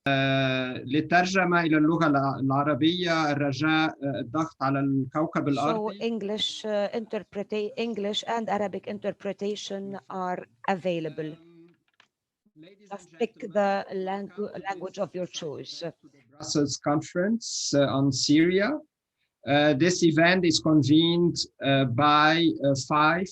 للترجمة إلى اللغة العربية الرجاء الضغط على الكوكب So الأرضي. English and Arabic interpretation are available. Just pick the language of your choice. Brussels Conference on Syria. This event is convened by 5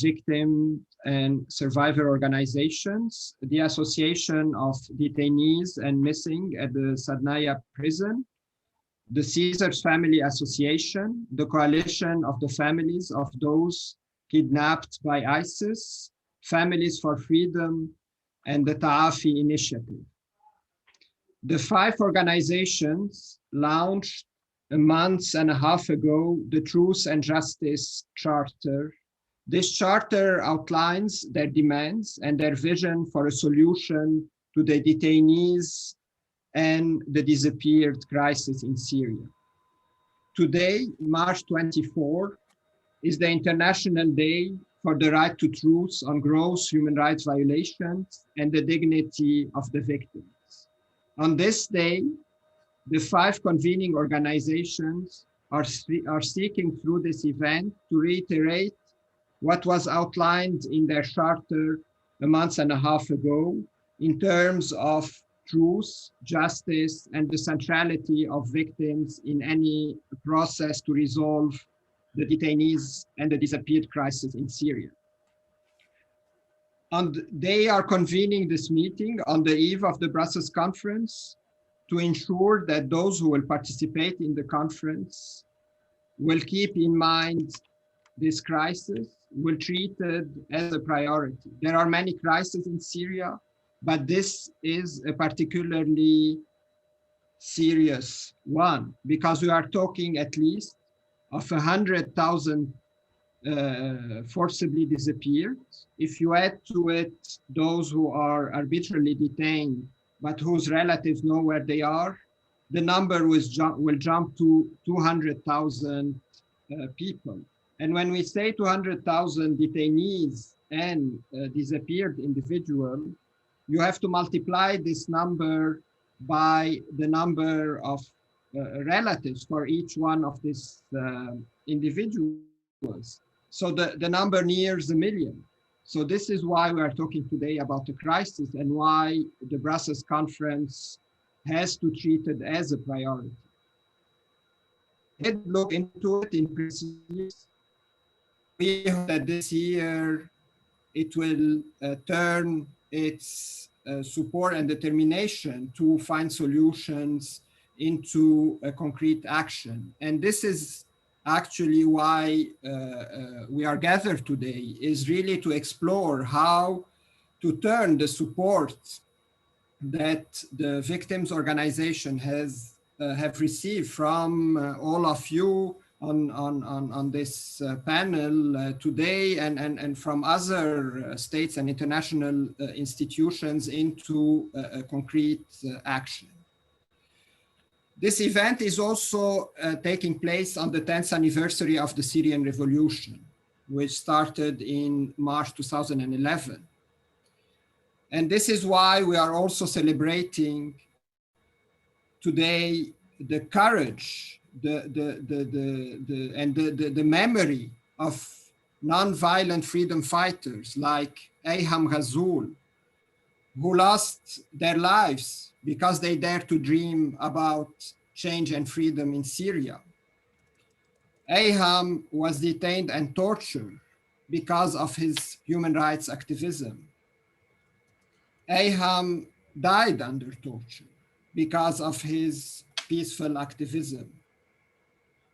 victim and survivor organizations: the Association of Detainees and Missing at the Sednaya Prison, the Caesar's Family Association, the Coalition of the Families of Those Kidnapped by ISIS, Families for Freedom, and the Ta'afi Initiative. The 5 organizations launched a month and a half ago the Truth and Justice Charter. This charter outlines their demands and their vision for a solution to the detainees and the disappeared crisis in Syria. Today, March 24, is the International Day for the Right to Truth on gross human rights violations and the dignity of the victims. On this day, the 5 convening organizations are seeking through this event to reiterate what was outlined in their charter a month and a half ago in terms of truth, justice, and the centrality of victims in any process to resolve the detainees and the disappeared crisis in Syria. And they are convening this meeting on the eve of the Brussels conference to ensure that those who will participate in the conference will keep in mind this crisis, will treat it as a priority. There are many crises in Syria, but this is a particularly serious one because we are talking at least of 100,000 forcibly disappeared. If you add to it those who are arbitrarily detained, but whose relatives know where they are, the number will jump to 200,000 people. And when we say 200,000 detainees and disappeared individuals, you have to multiply this number by the number of relatives for each one of these individuals. So the number nears 1 million. So this is why we are talking today about the crisis and why the Brussels conference has to treat it as a priority. Did look into it in previous. We hope that this year it will turn its support and determination to find solutions into a concrete action. And this is actually why we are gathered today, is really to explore how to turn the support that the victims organization have received from all of you on this panel today and from other states and international institutions into a concrete action. This event is also taking place on the 10th anniversary of the Syrian Revolution, which started in March 2011. And this is why we are also celebrating today the courage, the memory of non-violent freedom fighters like Ayham Ghazul, who lost their lives because they dared to dream about change and freedom in Syria. Ayham was detained and tortured because of his human rights activism. Ayham died under torture because of his peaceful activism.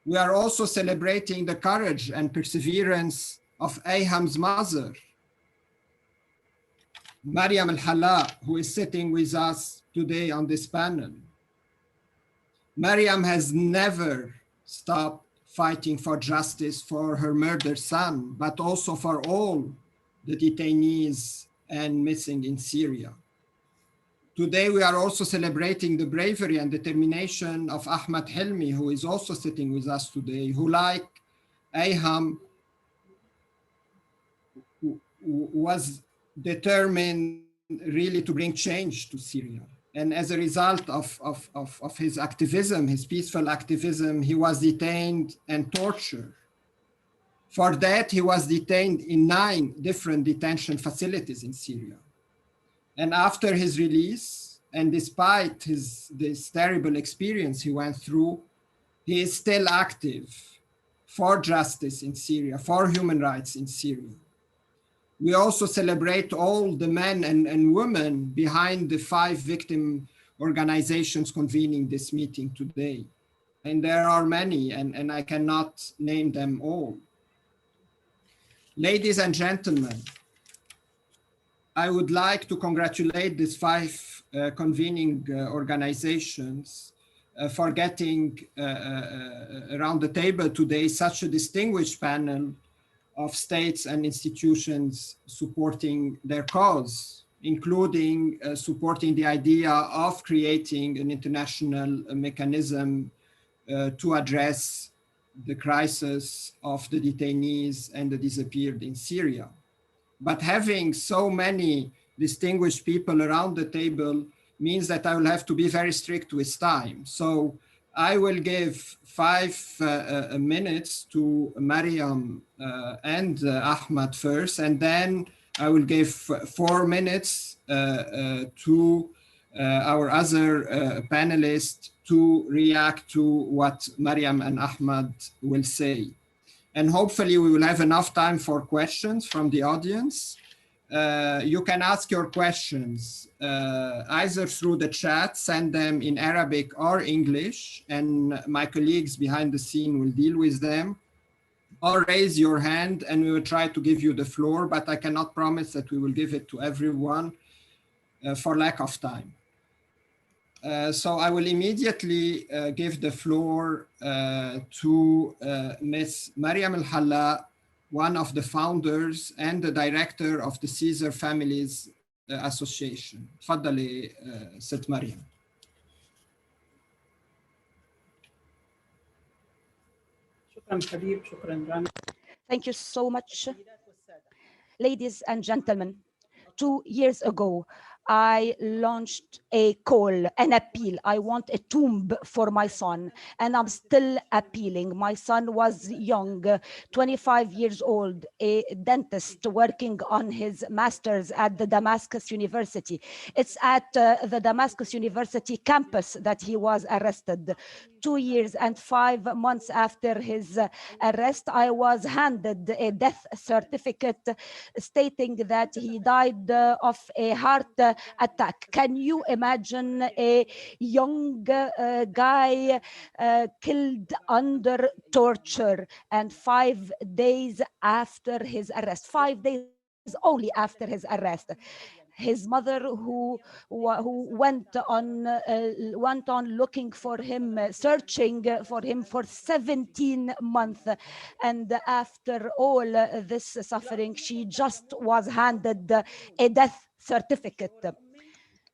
We are also celebrating the courage and perseverance of Ayham's mother, Mariam al-Hala, who is sitting with us today on this panel. Mariam has never stopped fighting for justice for her murdered son, but also for all the detainees and missing in Syria. Today, we are also celebrating the bravery and determination of Ahmad Helmi, who is also sitting with us today, who, like Ayham, was determined really to bring change to Syria And as a result of his activism, his peaceful activism, he was detained and tortured. For that, he was detained in 9 different detention facilities in Syria. And after his release, and despite this terrible experience he went through, he is still active for justice in Syria, for human rights in Syria. We also celebrate all the men and women behind the 5 victim organizations convening this meeting today. And there are many, and I cannot name them all. Ladies and gentlemen, I would like to congratulate these 5 convening organizations for getting around the table today such a distinguished panel of states and institutions supporting their cause, including supporting the idea of creating an international mechanism to address the crisis of the detainees and the disappeared in Syria. But having so many distinguished people around the table means that I will have to be very strict with time. So I will give 5 minutes to Mariam and Ahmad first, and then I will give 4 minutes to our other panelists to react to what Mariam and Ahmad will say. And hopefully we will have enough time for questions from the audience. You can ask your questions either through the chat, send them in Arabic or English, and my colleagues behind the scene will deal with them. Or raise your hand and we will try to give you the floor, but I cannot promise that we will give it to everyone for lack of time. So I will immediately give the floor to Ms. Mariam Al-Halla, one of the founders and the director of the Caesar Families Association. تفضلي ست مريم. Thank you so much. Ladies and gentlemen, 2 years ago, I launched a call, an appeal. I want a tomb for my son, and I'm still appealing. My son was young, 25 years old, a dentist working on his master's at the Damascus University. It's at the Damascus University campus that he was arrested. 2 years and 5 months after his arrest, I was handed a death certificate stating that he died of a heart attack. Can you imagine a young guy killed under torture, and 5 days after his arrest, 5 days only after his arrest? His mother, who went on looking for him, searching for him for 17 months, and after all this suffering, she just was handed a death certificate.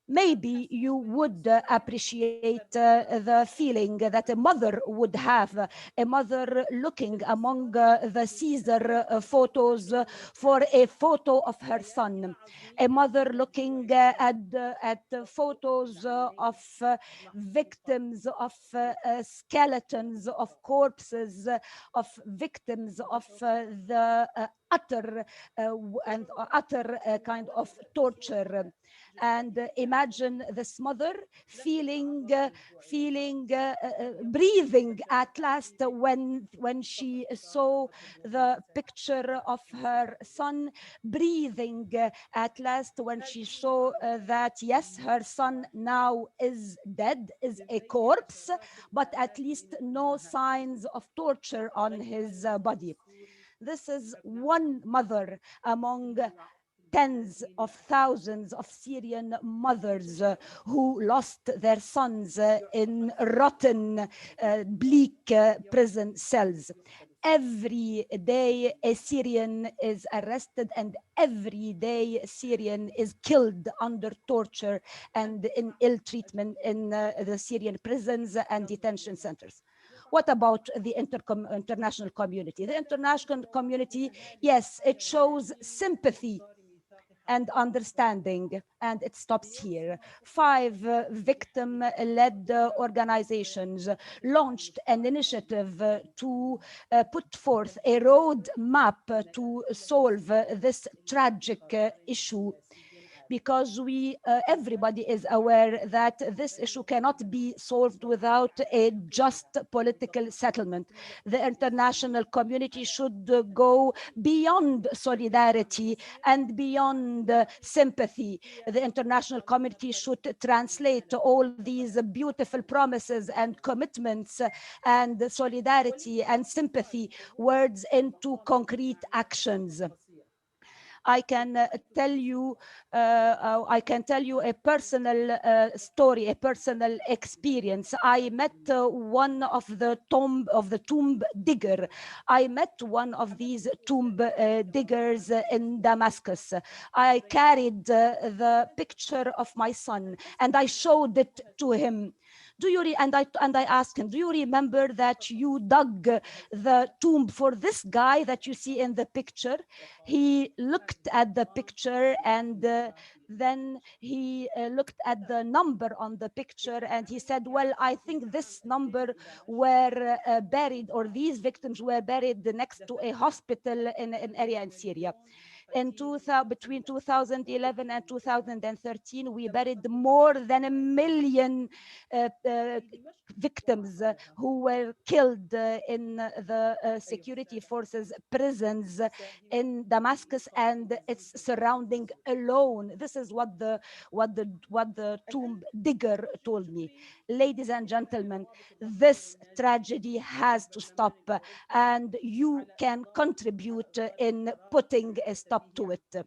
Maybe you would appreciate the feeling that a mother would have, a mother looking among the Caesar photos for a photo of her son, a mother looking at photos of victims, of skeletons, of corpses, of victims of the utter kind of torture. And imagine this mother breathing at last when she saw the picture of her son, breathing at last when she saw that yes, her son now is dead, is a corpse, but at least no signs of torture on his body. This is one mother among tens of thousands of Syrian mothers who lost their sons in rotten, bleak prison cells. Every day a Syrian is arrested, and every day a Syrian is killed under torture and in ill treatment in the Syrian prisons and detention centers. What about the international community? The international community, yes, it shows sympathy and understanding, and it stops here. 5 victim-led organizations launched an initiative to put forth a roadmap to solve this tragic issue, because everybody is aware that this issue cannot be solved without a just political settlement. The international community should go beyond solidarity and beyond sympathy. The international community should translate all these beautiful promises and commitments and solidarity and sympathy words into concrete actions. I can tell you a personal story, a personal experience. I met one of the tomb digger. I met one of these tomb diggers in Damascus. I carried the picture of my son and I showed it to him. And I asked him, do you remember that you dug the tomb for this guy that you see in the picture? He looked at the picture and then he looked at the number on the picture and he said, well, I think this number were buried, or these victims were buried next to a hospital in an area in Syria. Between 2011 and 2013, we buried more than 1 million victims who were killed in the security forces prisons in Damascus and its surrounding alone. This is what the tomb digger told me. Ladies and gentlemen, this tragedy has to stop, and you can contribute in putting a stop to it.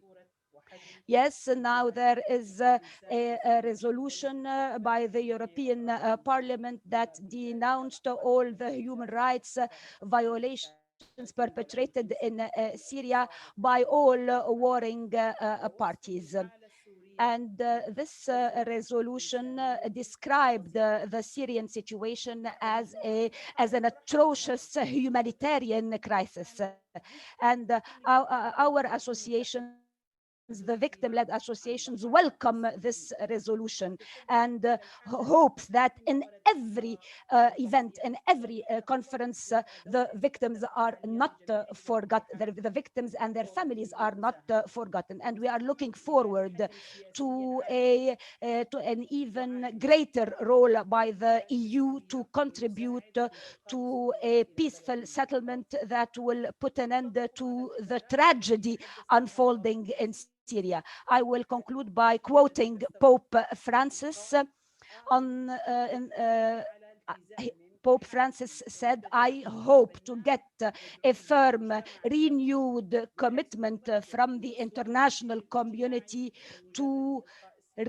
Yes, now there is a resolution by the European Parliament that denounced all the human rights violations perpetrated in Syria by all warring parties. And this resolution described the Syrian situation as an atrocious humanitarian crisis. And our associations, the victim-led associations, welcome this resolution and hopes that in every event, in every conference, the victims are not forgotten. The victims and their families are not forgotten. And we are looking forward to an even greater role by the EU to contribute to a peaceful settlement that will put an end to the tragedy unfolding in Syria. I will conclude by quoting Pope Francis. Pope Francis said, I hope to get a firm, renewed commitment from the international community to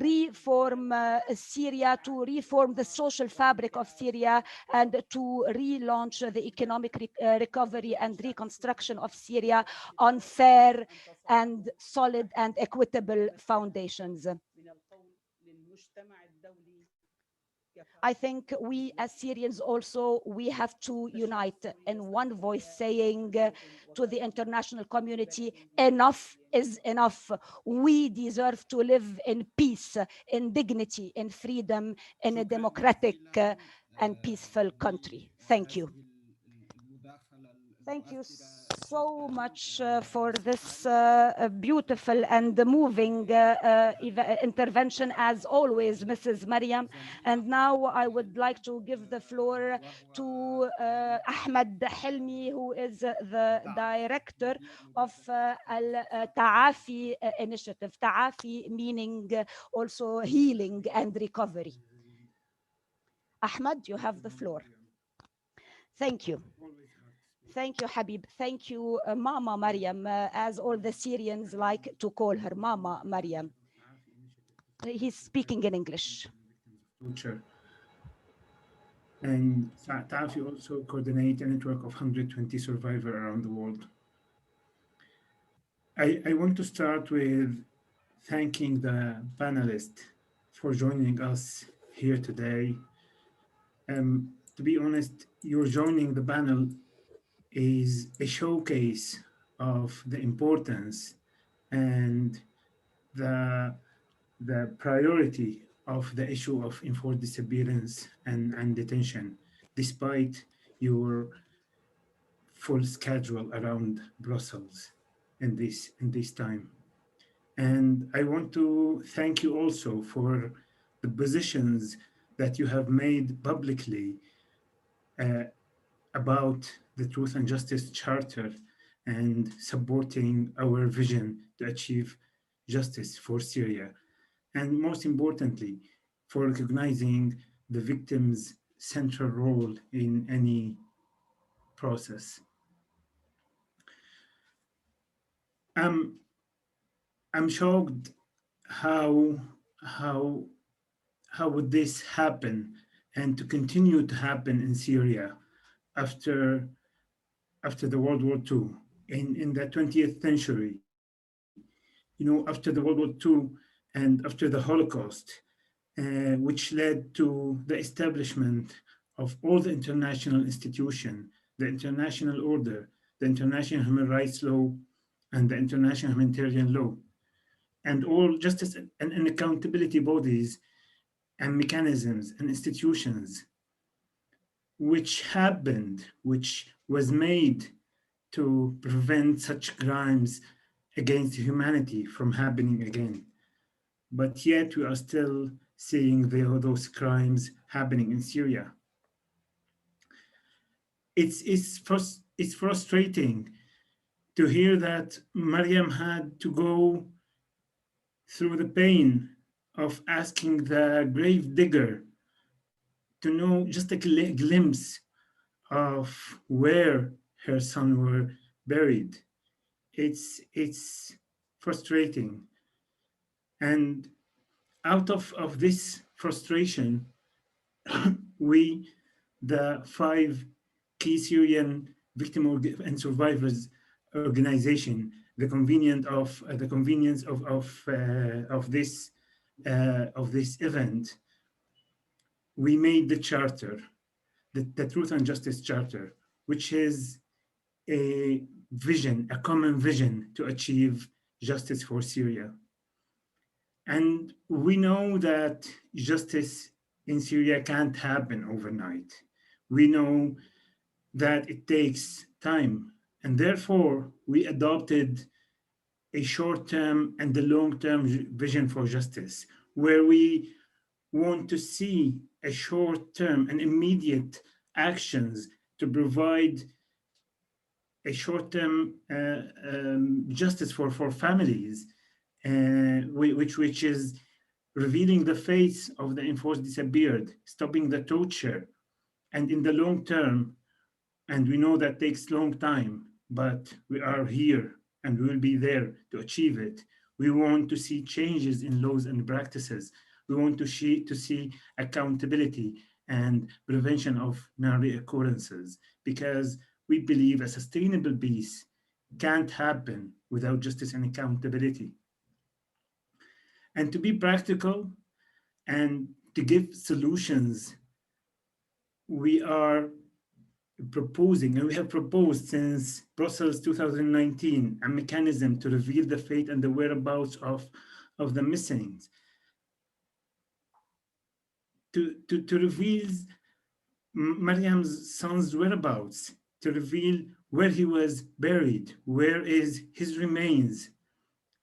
reform Syria, to reform the social fabric of Syria, and to relaunch the economic recovery and reconstruction of Syria on fair and solid and equitable foundations. I think we as Syrians also, we have to unite in one voice, saying to the international community, enough is enough. We deserve to live in peace, in dignity, in freedom, in a democratic and peaceful country. Thank you. Thank you so much for this beautiful and moving intervention, as always, Mrs. Mariam. And now I would like to give the floor to Ahmed Helmi, who is the director of Al-Ta'afi initiative. Ta'afi meaning also healing and recovery. Ahmed, you have the floor. Thank you. Thank you, Habib. Thank you, Mama Mariam, as all the Syrians like to call her, Mama Mariam. He's speaking in English. Torture. And Ta'afi also coordinate a network of 120 survivors around the world. I want to start with thanking the panelists for joining us here today. To be honest, your joining the panel is a showcase of the importance and the priority of the issue of enforced disappearance and detention, despite your full schedule around Brussels in this time. And I want to thank you also for the positions that you have made publicly about the Truth and Justice Charter and supporting our vision to achieve justice for Syria. And most importantly, for recognizing the victim's central role in any process. I'm shocked how how how would this happen and to continue to happen in Syria after the World War II in the 20th century. After the World War II and after the Holocaust, which led to the establishment of all the international institutions, the international order, the international human rights law, and the international humanitarian law, and all justice and accountability bodies and mechanisms and institutions which was made to prevent such crimes against humanity from happening again. But yet we are still seeing those crimes happening in Syria. It's frustrating to hear that Mariam had to go through the pain of asking the grave digger to know just a glimpse of where her son were buried. It's frustrating. And out of this frustration, we, the 5 key Syrian victim and survivors organization, the convenience of this event, we made the charter, the Truth and Justice Charter, which is a vision, a common vision to achieve justice for Syria. And we know that justice in Syria can't happen overnight. We know that it takes time. And therefore, we adopted a short-term and a long-term vision for justice, where we want to see a short-term and immediate actions to provide a short-term justice for families, which is revealing the face of the enforced disappeared, stopping the torture, and in the long term, and we know that takes long time, but we are here and we will be there to achieve it. We want to see changes in laws and practices. We want to see accountability and prevention of non-reoccurrences, because we believe a sustainable peace can't happen without justice and accountability. And to be practical and to give solutions, we are proposing, and we have proposed since Brussels 2019, a mechanism to reveal the fate and the whereabouts of the missing, to reveal Mariam's son's whereabouts, to reveal where he was buried, where is his remains,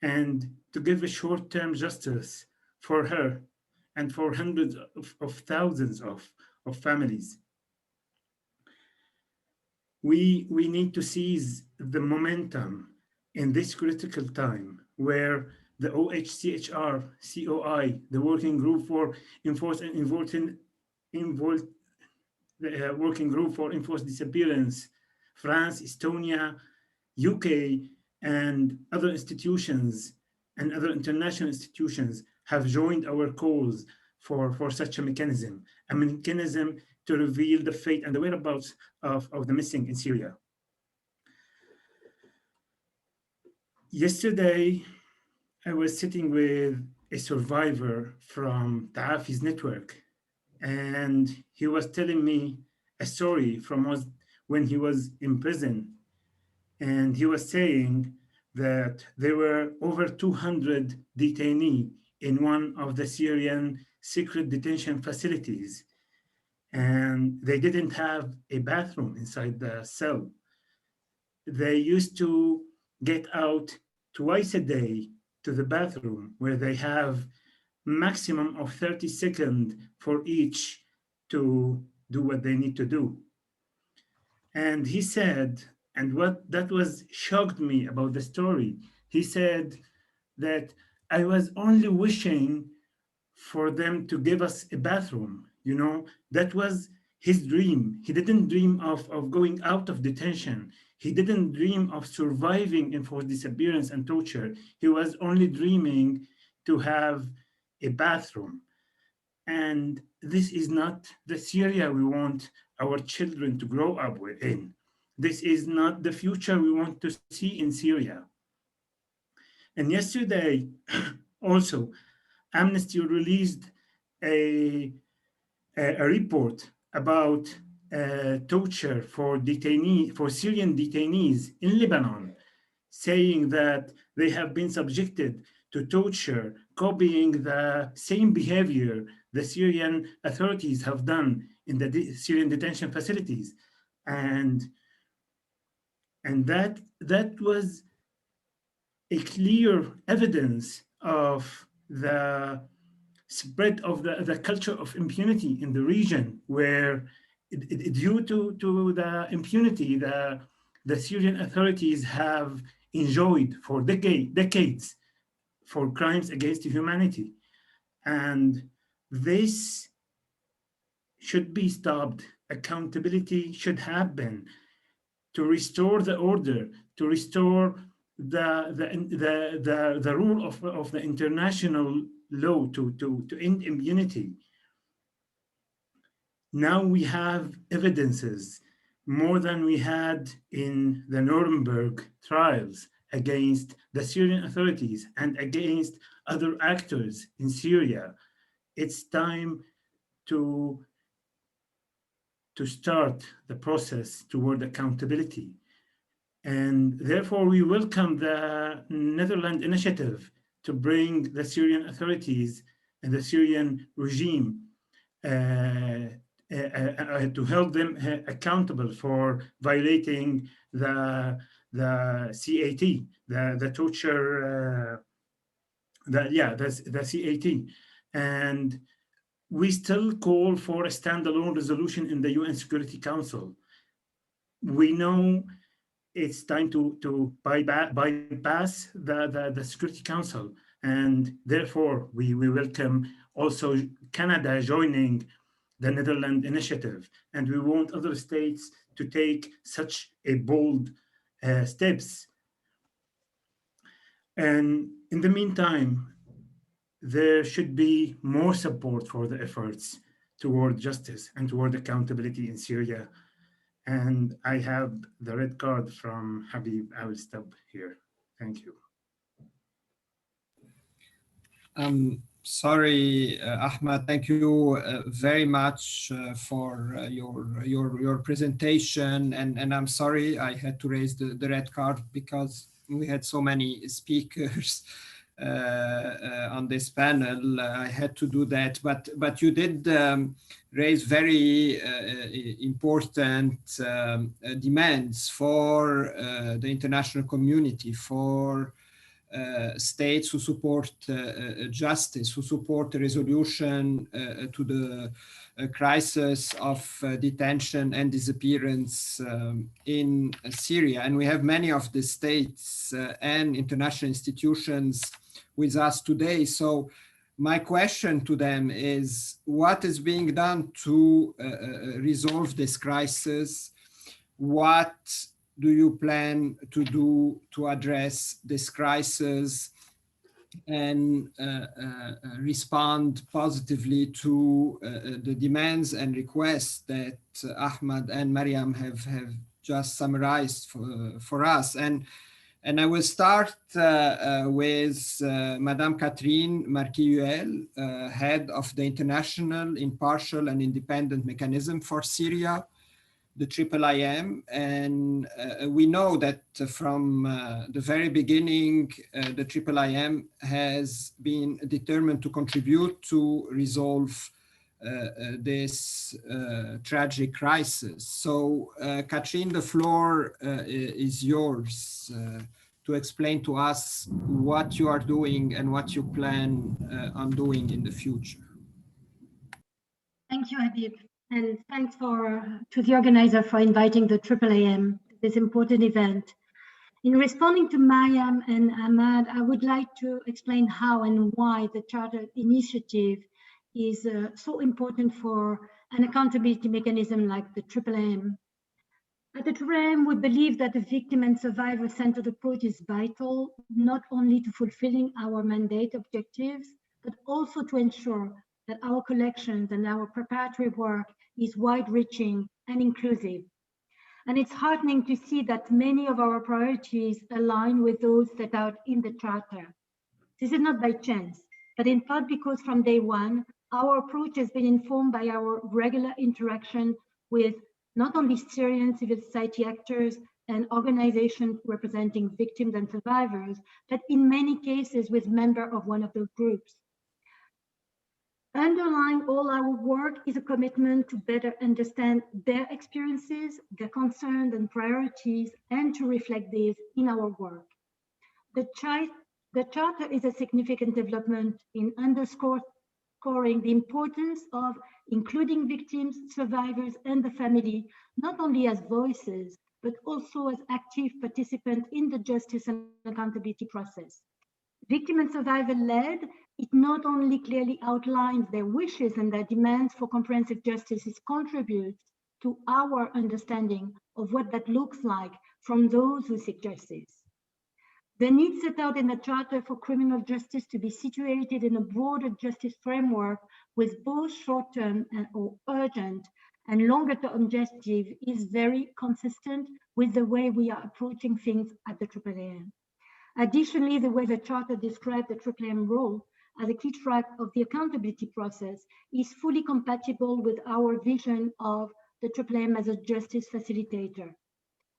and to give a short-term justice for her and for hundreds of thousands of families. We need to seize the momentum in this critical time where the OHCHR, COI, the Working Group for Enforced Disappearance, France, Estonia, UK, and other institutions and other international institutions have joined our calls for such a mechanism to reveal the fate and the whereabouts of the missing in Syria. Yesterday, I was sitting with a survivor from Ta'afi's network, and he was telling me a story from when he was in prison. And he was saying that there were over 200 detainees in one of the Syrian secret detention facilities, and they didn't have a bathroom inside the cell. They used to get out twice a day to the bathroom, where they have maximum of 30 seconds for each to do what they need to do. And he said, and what that was shocked me about the story, he said that I was only wishing for them to give us a bathroom. You know, that was his dream. He didn't dream of going out of detention. He didn't dream of surviving enforced disappearance and torture. He was only dreaming to have a bathroom. And this is not the Syria we want our children to grow up in. This is not the future we want to see in Syria. And yesterday, also, Amnesty released a report about torture for Syrian detainees in Lebanon, saying that they have been subjected to torture, copying the same behavior the Syrian authorities have done in the Syrian detention facilities. And that was a clear evidence of the spread of the culture of impunity in the region, where due to the impunity the Syrian authorities have enjoyed for decades for crimes against humanity. And this should be stopped. Accountability should happen to restore the order, to restore the rule of the international law, to end impunity. Now we have evidences more than we had in the Nuremberg trials against the Syrian authorities and against other actors in Syria. It's time to start the process toward accountability. And therefore, we welcome the Netherlands initiative to bring the Syrian authorities and the Syrian regime to hold them accountable for violating the CAT, the torture, the CAT. And we still call for a standalone resolution in the UN Security Council. We know it's time to bypass the Security Council, and therefore we welcome also Canada joining the Netherlands initiative, and we want other states to take such a bold steps. And in the meantime, there should be more support for the efforts toward justice and toward accountability in Syria. And I have the red card from Habib. I will stop here. Thank you. Sorry, Ahmad. Thank you very much for your presentation. And I'm sorry I had to raise the red card because we had so many speakers on this panel. I had to do that, but you did raise very important demands for the international community, for states who support justice, who support a resolution to the crisis of detention and disappearance in Syria. And we have many of the states and international institutions with us today. So my question to them is, what is being done to resolve this crisis? What do you plan to do to address this crisis and respond positively to the demands and requests that Ahmad and Mariam have just summarized for us? And I will start with Madame Catherine Marquis, head of the International Impartial and Independent Mechanism for Syria. the IIIM, and we know that from the very beginning, the IIIM has been determined to contribute to resolve this tragic crisis. So, Katrin, the floor is yours to explain to us what you are doing and what you plan on doing in the future. Thank you, Habib, and thanks to the organizer for inviting the IIIM to this important event. In responding to Mariam and Ahmad, I would like to explain how and why the Charter initiative is so important for an accountability mechanism like the IIIM. At the IIIM, we believe that the victim and survivor-centered approach is vital, not only to fulfilling our mandate objectives, but also to ensure that our collections and our preparatory work is wide-reaching and inclusive. And it's heartening to see that many of our priorities align with those set out in the Charter. This is not by chance, but in part because from day one, our approach has been informed by our regular interaction with not only Syrian civil society actors and organizations representing victims and survivors, but in many cases with members of one of those groups. Underlying all our work is a commitment to better understand their experiences, their concerns and priorities, and to reflect these in our work. The Charter is a significant development in underscoring the importance of including victims, survivors, and the family, not only as voices, but also as active participants in the justice and accountability process. Victim and survivor-led, it not only clearly outlines their wishes and their demands for comprehensive justice, it contributes to our understanding of what that looks like from those who seek justice. The need set out in the Charter for criminal justice to be situated in a broader justice framework with both short-term or urgent and longer-term objective is very consistent with the way we are approaching things at the IIIM. Additionally, the way the Charter describes the IIIM role as a key track of the accountability process is fully compatible with our vision of the IIIM as a justice facilitator.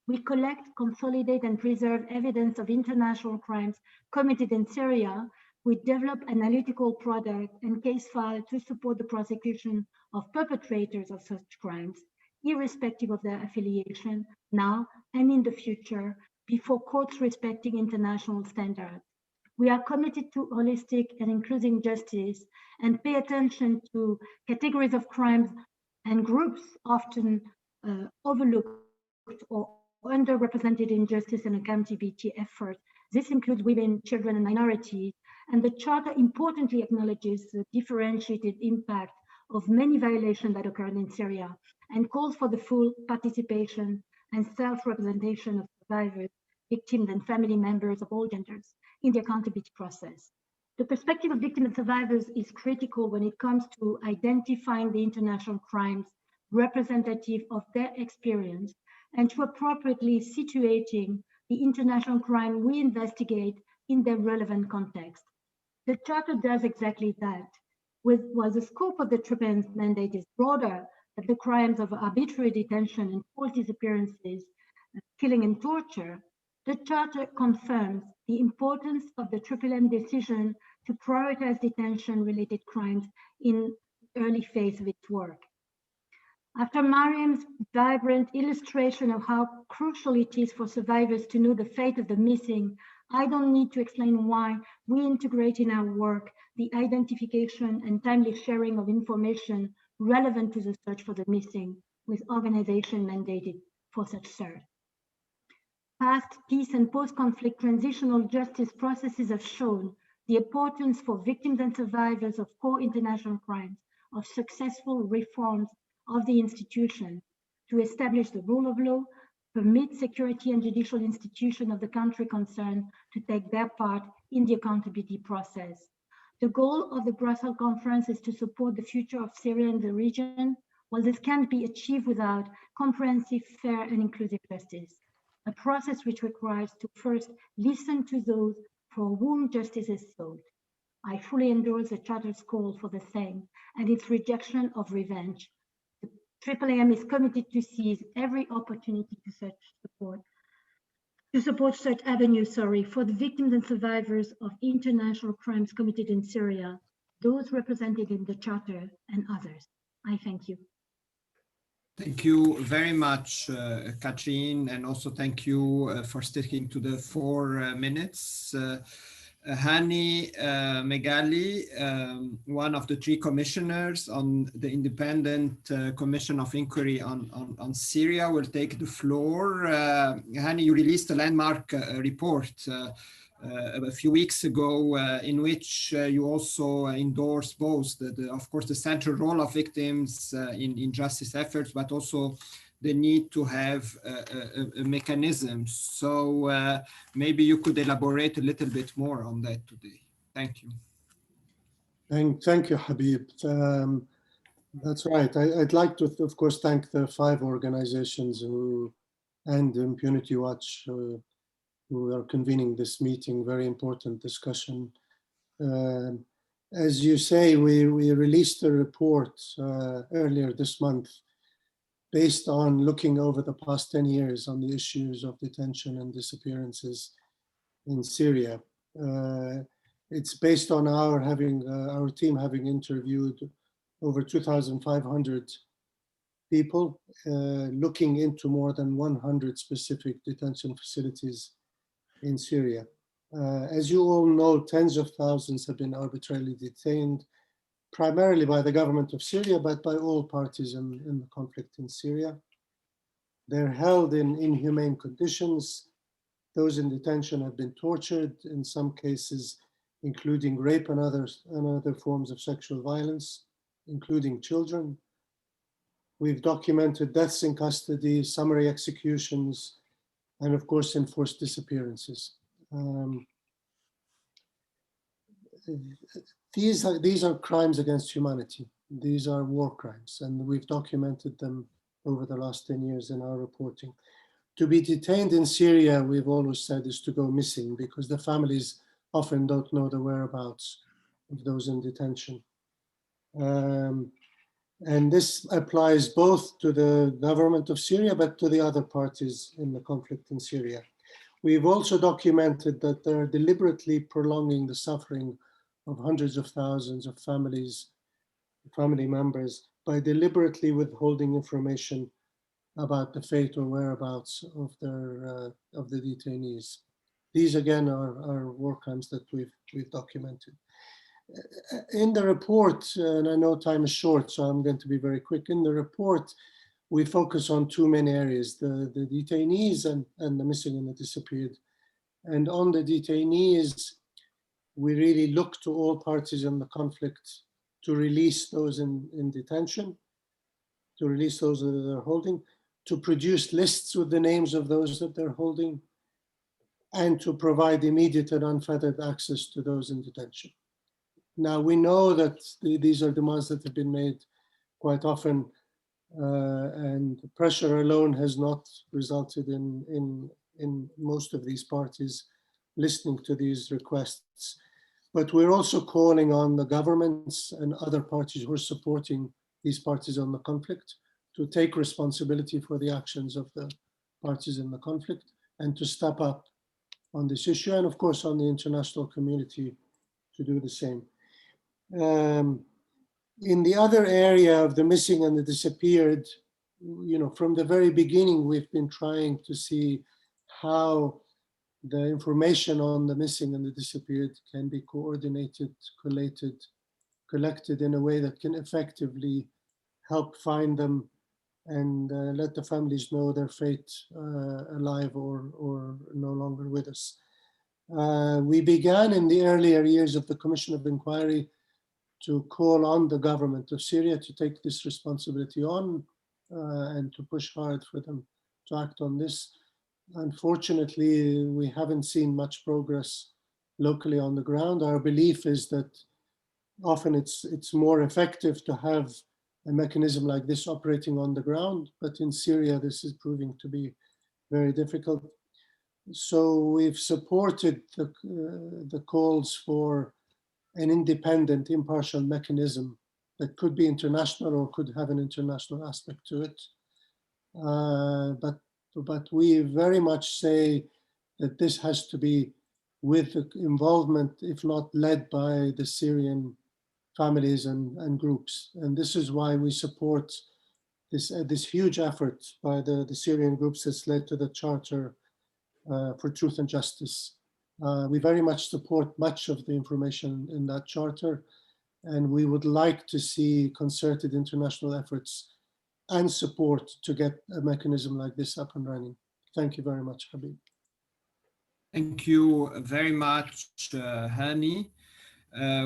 We collect, consolidate, and preserve evidence of international crimes committed in Syria. We develop analytical product and case file to support the prosecution of perpetrators of such crimes, irrespective of their affiliation, now and in the future, before courts respecting international standards. We are committed to holistic and inclusive justice and pay attention to categories of crimes and groups often overlooked or underrepresented in justice and accountability efforts. This includes women, children, and minorities. And the Charter importantly acknowledges the differentiated impact of many violations that occurred in Syria and calls for the full participation and self-representation of survivors, victims, and family members of all genders in the accountability process. The perspective of victims and survivors is critical when it comes to identifying the international crimes representative of their experience and to appropriately situating the international crime we investigate in their relevant context. The Charter does exactly that. While the scope of the IIIM's mandate is broader than the crimes of arbitrary detention and forced disappearances, killing and torture, the Charter confirms the importance of the IIIM decision to prioritize detention-related crimes in the early phase of its work. After Mariam's vibrant illustration of how crucial it is for survivors to know the fate of the missing, I don't need to explain why we integrate in our work the identification and timely sharing of information relevant to the search for the missing, with organizations mandated for such search. Past peace and post-conflict transitional justice processes have shown the importance for victims and survivors of core international crimes of successful reforms of the institution to establish the rule of law, permit security and judicial institutions of the country concerned to take their part in the accountability process. The goal of the Brussels conference is to support the future of Syria and the region, while this can't be achieved without comprehensive, fair, and inclusive justice, a process which requires to first listen to those for whom justice is sought. I fully endorse the Charter's call for the same and its rejection of revenge. The AAAM is committed to seize every opportunity to support such avenues, for the victims and survivors of international crimes committed in Syria, those represented in the Charter and others. I thank you. Thank you very much, Katrin, and also thank you for sticking to the 4 minutes. Hani Megali, one of the 3 commissioners on the Independent Commission of Inquiry on Syria, will take the floor. Hani, you released a landmark report a few weeks ago in which you also endorse both, of course, the central role of victims in justice efforts, but also the need to have a mechanism. So maybe you could elaborate a little bit more on that today. Thank you. Thank you, Habib. That's right. I'd like to, of course, thank the 5 organizations and Impunity Watch who are convening this meeting, very important discussion. As you say, we released a report earlier this month based on looking over the past 10 years on the issues of detention and disappearances in Syria. It's based on our team having interviewed over 2,500 people, looking into more than 100 specific detention facilities in Syria. As you all know, tens of thousands have been arbitrarily detained, primarily by the government of Syria, but by all parties in the conflict in Syria. They're held in inhumane conditions. Those in detention have been tortured, in some cases, including rape and other forms of sexual violence, including children. We've documented deaths in custody, summary executions, and of course, enforced disappearances. These are crimes against humanity. These are war crimes, and we've documented them over the last 10 years in our reporting. To be detained in Syria, we've always said, is to go missing, because the families often don't know the whereabouts of those in detention. And this applies both to the government of Syria, but to the other parties in the conflict in Syria. We've also documented that they're deliberately prolonging the suffering of hundreds of thousands of family members by deliberately withholding information about the fate or whereabouts of the detainees. These again are war crimes that we've documented. In the report, and I know time is short, so I'm going to be very quick. In the report, we focus on 2 main areas: the detainees and the missing and the disappeared. And on the detainees, we really look to all parties in the conflict to release those in detention, to release those that they're holding, to produce lists with the names of those that they're holding, and to provide immediate and unfettered access to those in detention. Now, we know that these are demands that have been made quite often, and pressure alone has not resulted in most of these parties listening to these requests. But we're also calling on the governments and other parties who are supporting these parties on the conflict to take responsibility for the actions of the parties in the conflict and to step up on this issue, and of course on the international community to do the same. In the other area of the missing and the disappeared, from the very beginning, we've been trying to see how the information on the missing and the disappeared can be coordinated, collected in a way that can effectively help find them and let the families know their fate, alive or no longer with us. We began in the earlier years of the Commission of Inquiry to call on the government of Syria to take this responsibility on and to push hard for them to act on this. Unfortunately, we haven't seen much progress locally on the ground. Our belief is that often it's more effective to have a mechanism like this operating on the ground, but in Syria, this is proving to be very difficult. So we've supported the calls for an independent, impartial mechanism that could be international or could have an international aspect to it. But we very much say that this has to be with the involvement, if not led by the Syrian families and groups. And this is why we support this huge effort by the Syrian groups that's led to the Charter for Truth and Justice. We very much support much of the information in that charter, and we would like to see concerted international efforts and support to get a mechanism like this up and running. Thank you very much, Habib. Thank you very much, Hani.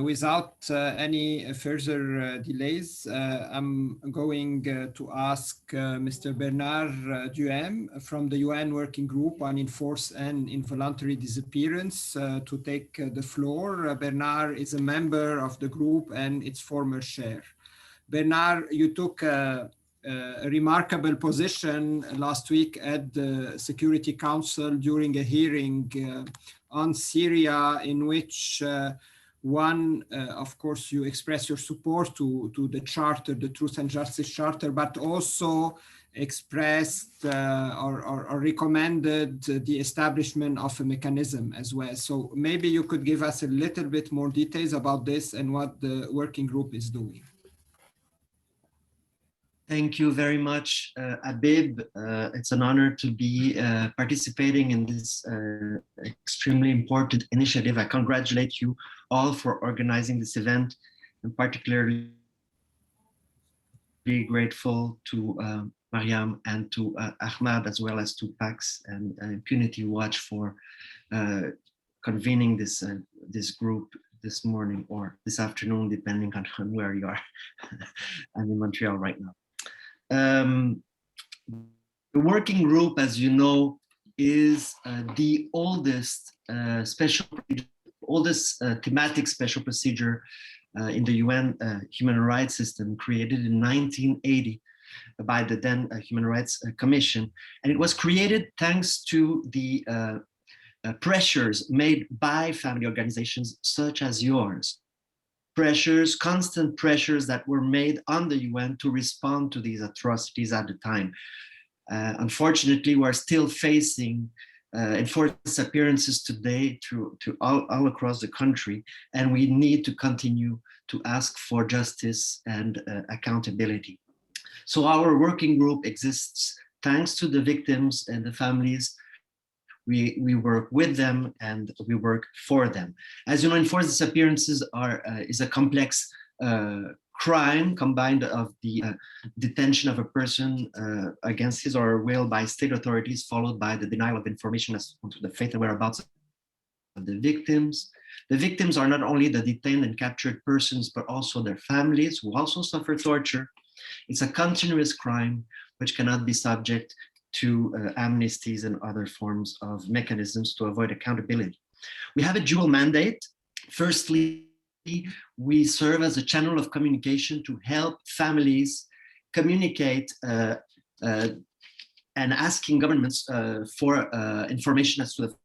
Without any further delays, I'm going to ask Mr. Bernard Duhem from the UN Working Group on Enforced and Involuntary Disappearance to take the floor. Bernard is a member of the group and its former chair. Bernard, you took a remarkable position last week at the Security Council during a hearing on Syria, in which of course, you express your support to the Charter, the Truth and Justice Charter, but also expressed or recommended the establishment of a mechanism as well. So maybe you could give us a little bit more details about this and what the working group is doing. Thank you very much, Habib. It's an honor to be participating in this extremely important initiative. I congratulate you all for organizing this event, and particularly grateful to Mariam and to Ahmad, as well as to PAX and Impunity Watch for convening this group this morning or this afternoon, depending on where you are. I'm in Montreal right now. The working group, as you know, is the oldest thematic special procedure in the UN human rights system, created in 1980 by the then Human Rights Commission. And it was created thanks to the pressures made by family organizations such as yours. Constant pressures that were made on the UN to respond to these atrocities at the time. Unfortunately, we're still facing enforced disappearances today to all across the country, and we need to continue to ask for justice and accountability. So our working group exists thanks to the victims and the families. We work with them and we work for them. As you know, enforced disappearances is a complex crime combined of the detention of a person against his or her will by state authorities, followed by the denial of information as to the fate and whereabouts of the victims. The victims are not only the detained and captured persons, but also their families who also suffer torture. It's a continuous crime which cannot be subject to amnesties and other forms of mechanisms to avoid accountability. We have a dual mandate. Firstly, we serve as a channel of communication to help families communicate and asking governments for information as to the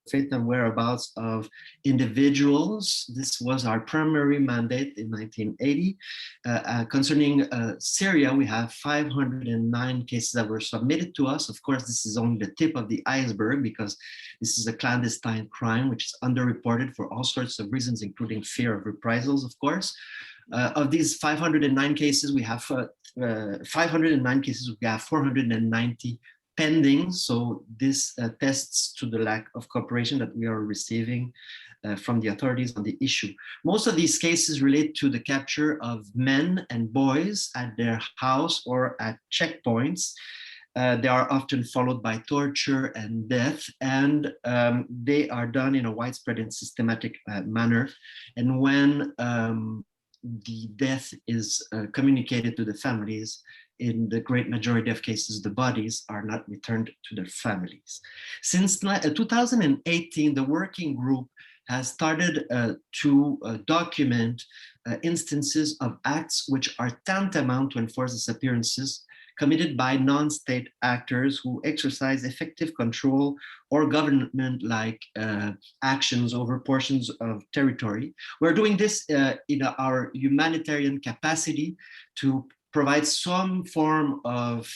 fate and whereabouts of individuals. This was our primary mandate in 1980. Concerning Syria, we have 509 cases that were submitted to us. Of course, this is only the tip of the iceberg because this is a clandestine crime which is underreported for all sorts of reasons, including fear of reprisals, of course. Of these 509 cases, we have 490 pending, so this attests to the lack of cooperation that we are receiving from the authorities on the issue. Most of these cases relate to the capture of men and boys at their house or at checkpoints. They are often followed by torture and death, and they are done in a widespread and systematic manner. And when the death is communicated to the families, in the great majority of cases, the bodies are not returned to their families. Since 2018, the working group has started to document instances of acts which are tantamount to enforced disappearances committed by non-state actors who exercise effective control or government-like actions over portions of territory. We're doing this in our humanitarian capacity to provide some form of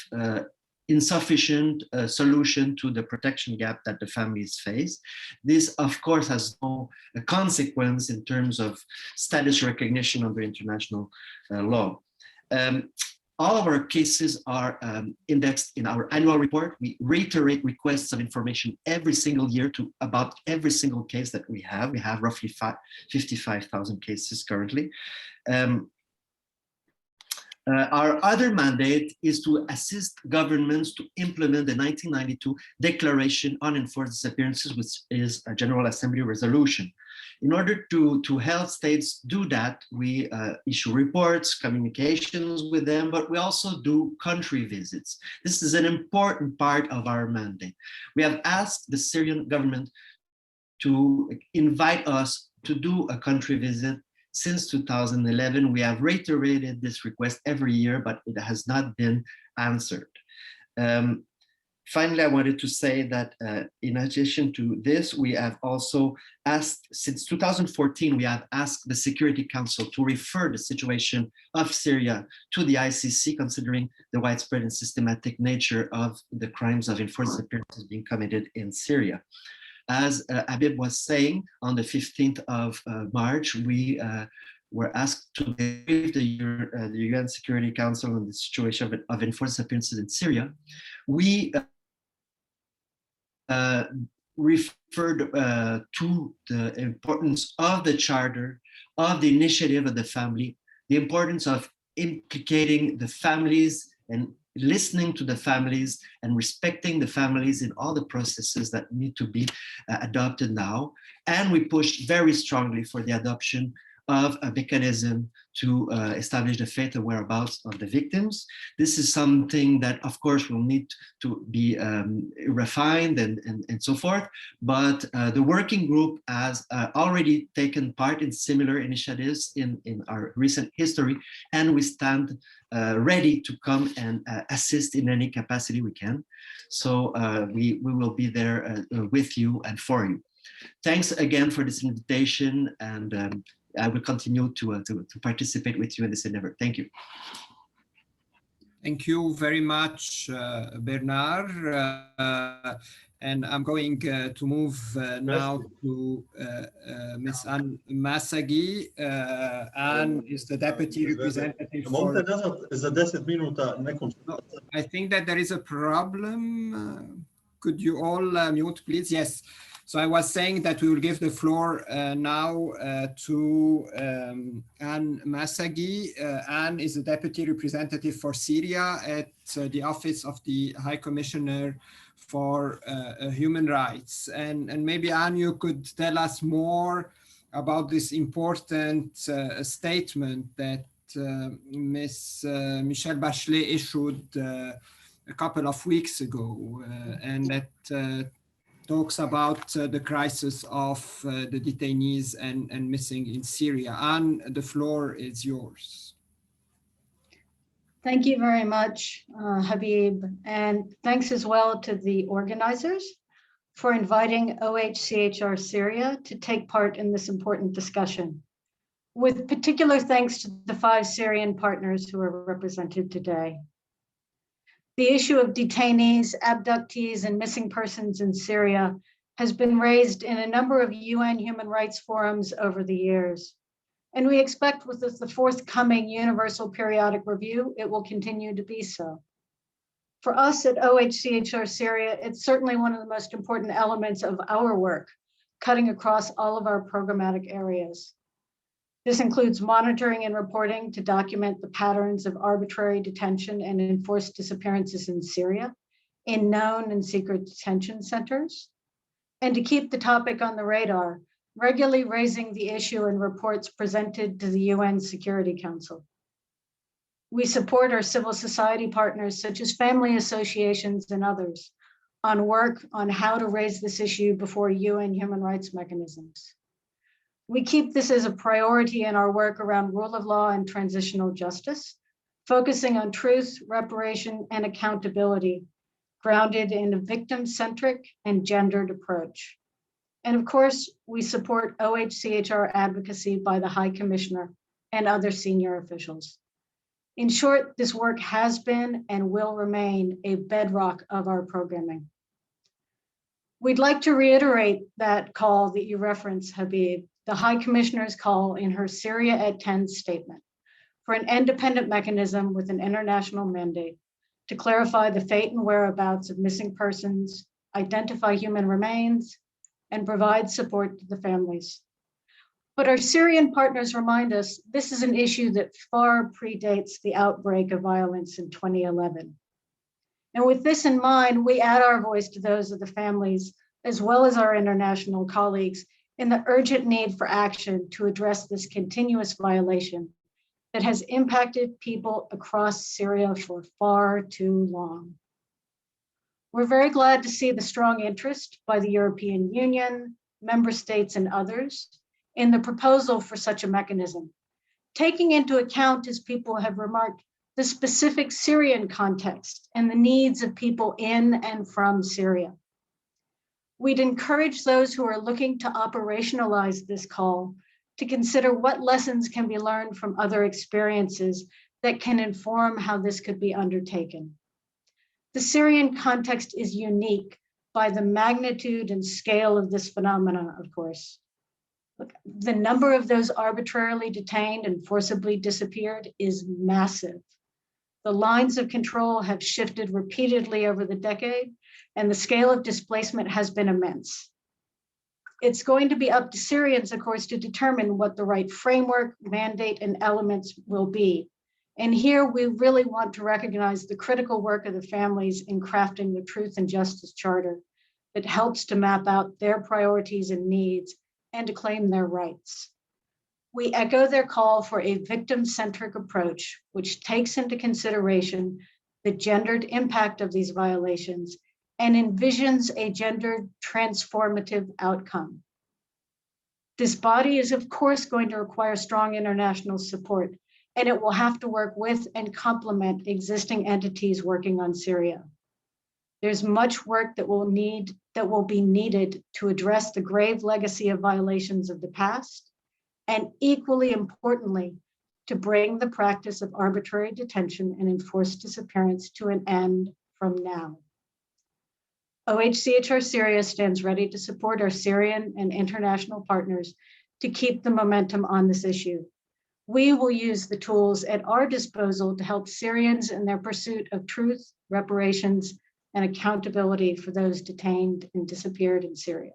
insufficient solution to the protection gap that the families face. This, of course, has no consequence in terms of status recognition under international law. All of our cases are indexed in our annual report. We reiterate requests of information every single year to about every single case that we have. We have roughly 55,000 cases currently. Our other mandate is to assist governments to implement the 1992 Declaration on Enforced Disappearances, which is a General Assembly resolution. In order to help states do that, we issue reports, communications with them, but we also do country visits. This is an important part of our mandate. We have asked the Syrian government to invite us to do a country visit. Since 2011, we have reiterated this request every year, but it has not been answered. Finally, I wanted to say that in addition to this, we have also asked, since 2014, we have asked the Security Council to refer the situation of Syria to the ICC, considering the widespread and systematic nature of the crimes of enforced disappearances being committed in Syria. As Habib was saying, on the 15th of March, we were asked to brief the UN Security Council on the situation of enforced disappearances in Syria. We referred to the importance of the charter, of the initiative of the family, the importance of implicating the families and listening to the families and respecting the families in all the processes that need to be adopted now. And we pushed very strongly for the adoption of a mechanism to establish the fate and whereabouts of the victims. This is something that, of course, will need to be refined and so forth, but the working group has already taken part in similar initiatives in our recent history, and we stand ready to come and assist in any capacity we can. So we will be there with you and for you. Thanks again for this invitation, and I will continue to participate with you in this endeavor. Thank you. Thank you very much, Bernard. And I'm going to move now to Ms. Anne Massaghi. Anne is the Deputy Representative for... I think that there is a problem. Could you all mute, please? Yes. So I was saying that we will give the floor now to Anne Massaghi. Anne is the Deputy Representative for Syria at the Office of the High Commissioner for Human Rights. And maybe, Anne, you could tell us more about this important statement that Ms. Michelle Bachelet issued a couple of weeks ago, and that talks about the crisis of the detainees and missing in Syria. Anne, the floor is yours. Thank you very much, Habib, and thanks as well to the organizers for inviting OHCHR Syria to take part in this important discussion, with particular thanks to the 5 Syrian partners who are represented today. The issue of detainees, abductees, and missing persons in Syria has been raised in a number of UN human rights forums over the years. And we expect with the forthcoming Universal Periodic Review, it will continue to be so. For us at OHCHR Syria, it's certainly one of the most important elements of our work, cutting across all of our programmatic areas. This includes monitoring and reporting to document the patterns of arbitrary detention and enforced disappearances in Syria, in known and secret detention centers, and to keep the topic on the radar, regularly raising the issue in reports presented to the UN Security Council. We support our civil society partners, such as family associations and others, on work on how to raise this issue before UN human rights mechanisms. We keep this as a priority in our work around rule of law and transitional justice, focusing on truth, reparation, and accountability, grounded in a victim-centric and gendered approach. And of course, we support OHCHR advocacy by the High Commissioner and other senior officials. In short, this work has been and will remain a bedrock of our programming. We'd like to reiterate that call that you referenced, Habib, the High Commissioner's call in her Syria at 10 statement for an independent mechanism with an international mandate to clarify the fate and whereabouts of missing persons, identify human remains, and provide support to the families. But our Syrian partners remind us this is an issue that far predates the outbreak of violence in 2011. And with this in mind, we add our voice to those of the families, as well as our international colleagues, in the urgent need for action to address this continuous violation that has impacted people across Syria for far too long. We're very glad to see the strong interest by the European Union, member states, and others in the proposal for such a mechanism, taking into account, as people have remarked, the specific Syrian context and the needs of people in and from Syria. We'd encourage those who are looking to operationalize this call to consider what lessons can be learned from other experiences that can inform how this could be undertaken. The Syrian context is unique by the magnitude and scale of this phenomenon, of course. Look, the number of those arbitrarily detained and forcibly disappeared is massive. The lines of control have shifted repeatedly over the decade, and the scale of displacement has been immense. It's going to be up to Syrians, of course, to determine what the right framework, mandate, and elements will be. And here we really want to recognize the critical work of the families in crafting the Truth and Justice Charter that helps to map out their priorities and needs and to claim their rights. We echo their call for a victim-centric approach, which takes into consideration the gendered impact of these violations and envisions a gendered transformative outcome. This body is, of course, going to require strong international support, and it will have to work with and complement existing entities working on Syria. There's much work that will be needed to address the grave legacy of violations of the past, and equally importantly, to bring the practice of arbitrary detention and enforced disappearance to an end from now. OHCHR Syria stands ready to support our Syrian and international partners to keep the momentum on this issue. We will use the tools at our disposal to help Syrians in their pursuit of truth, reparations, and accountability for those detained and disappeared in Syria.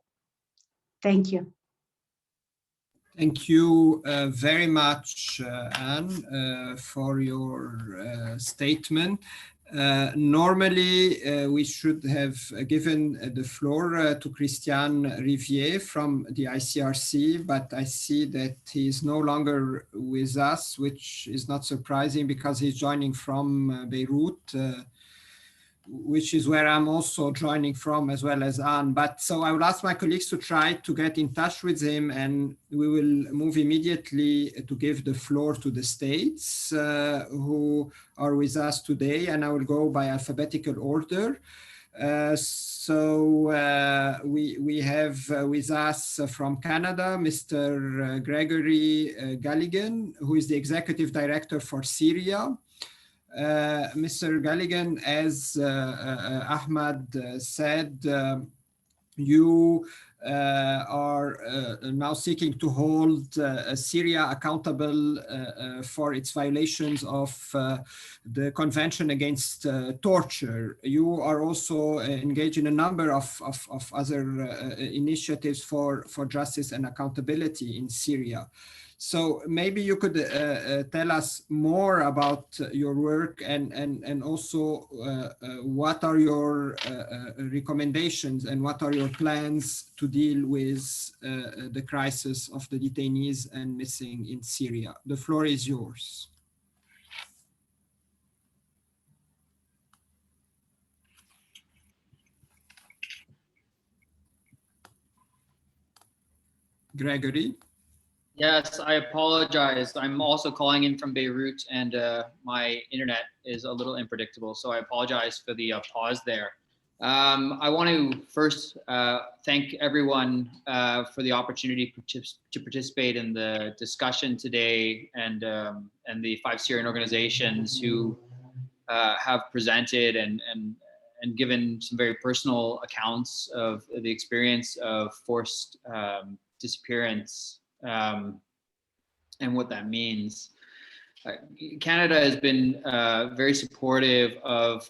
Thank you. Thank you very much, Anne, for your statement. Normally, we should have given the floor to Christian Rivier from the ICRC, but I see that he is no longer with us, which is not surprising because he's joining from Beirut, which is where I'm also joining from, as well as Anne. But so I will ask my colleagues to try to get in touch with him, and we will move immediately to give the floor to the states who are with us today, and I will go by alphabetical order. We have with us from Canada, Mr. Gregory Galligan, who is the Executive Director for Syria. Mr. Galligan, as Ahmad said, you are now seeking to hold Syria accountable for its violations of the Convention Against Torture. You are also engaged in a number of other initiatives for justice and accountability in Syria. So maybe you could tell us more about your work and also what are your recommendations and what are your plans to deal with the crisis of the detainees and missing in Syria. The floor is yours. Gregory? Yes, I apologize. I'm also calling in from Beirut, and my internet is a little unpredictable, so I apologize for the pause there. I want to first thank everyone for the opportunity to participate in the discussion today, and the 5 Syrian organizations who have presented and given some very personal accounts of the experience of forced disappearance and what that means. Canada has been very supportive of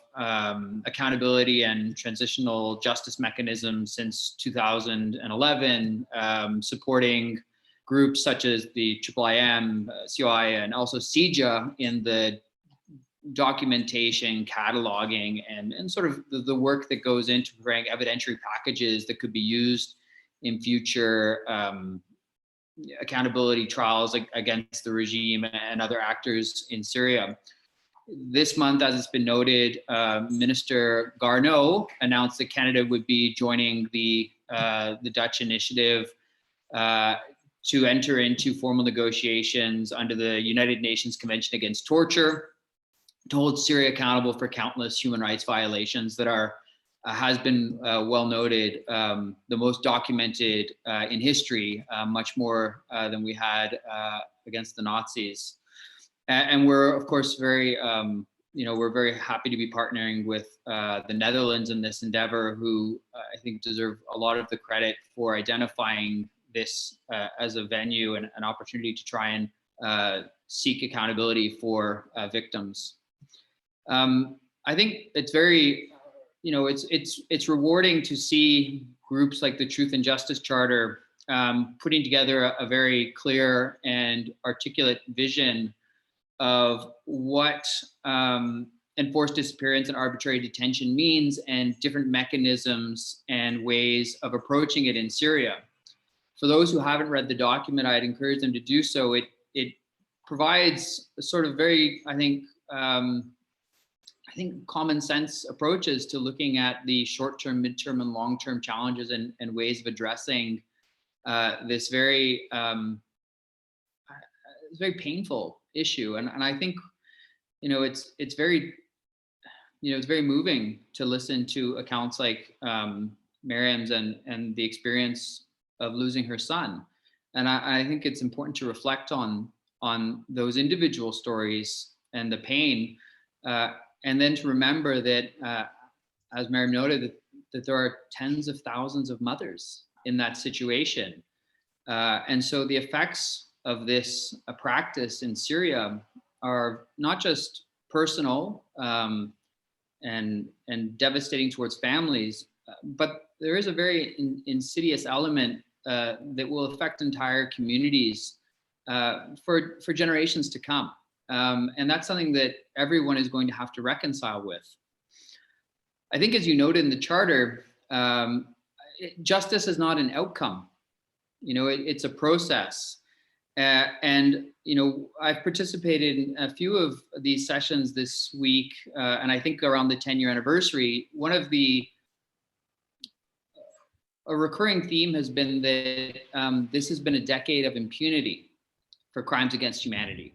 accountability and transitional justice mechanisms since 2011, supporting groups such as the IIIM, COI, and also CJA in the documentation, cataloging, and sort of the work that goes into preparing evidentiary packages that could be used in future accountability trials against the regime and other actors in Syria. This month, as it's been noted, Minister Garneau announced that Canada would be joining the Dutch initiative to enter into formal negotiations under the United Nations Convention Against Torture to hold Syria accountable for countless human rights violations that are has been well noted, the most documented in history, much more than we had against the Nazis. And we're, of course, very, we're very happy to be partnering with the Netherlands in this endeavor, who I think deserve a lot of the credit for identifying this as a venue and an opportunity to try and seek accountability for victims. I think it's very, it's rewarding to see groups like the Truth and Justice Charter putting together a very clear and articulate vision of what enforced disappearance and arbitrary detention means, and different mechanisms and ways of approaching it in Syria. For those who haven't read the document, I'd encourage them to do so. It provides a sort of very, I think common sense approaches to looking at the short-term, mid-term, and long-term challenges and ways of addressing this very painful issue. And I think, it's very moving to listen to accounts like Miriam's and the experience of losing her son. And I think it's important to reflect on those individual stories and the pain, and then to remember that, as Miriam noted, that there are tens of thousands of mothers in that situation. And so the effects of this practice in Syria are not just personal and devastating towards families, but there is a very insidious element that will affect entire communities for generations to come. And that's something that everyone is going to have to reconcile with. I think, as you noted in the charter, justice is not an outcome. It's a process. And I've participated in a few of these sessions this week, and I think around the 10-year anniversary, a recurring theme has been that this has been a decade of impunity for crimes against humanity.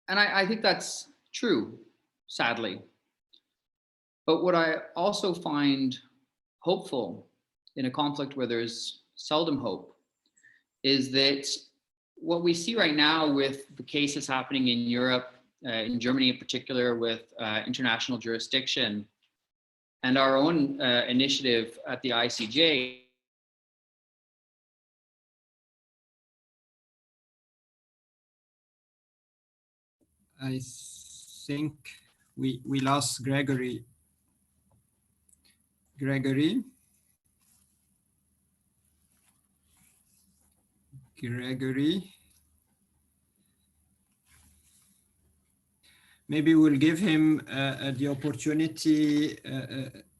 And I think that's true, sadly. But what I also find hopeful in a conflict where there's seldom hope is that what we see right now with the cases happening in Europe, in Germany in particular, with international jurisdiction, and our own initiative at the ICJ, I think we lost Gregory. Gregory. Maybe we'll give him the opportunity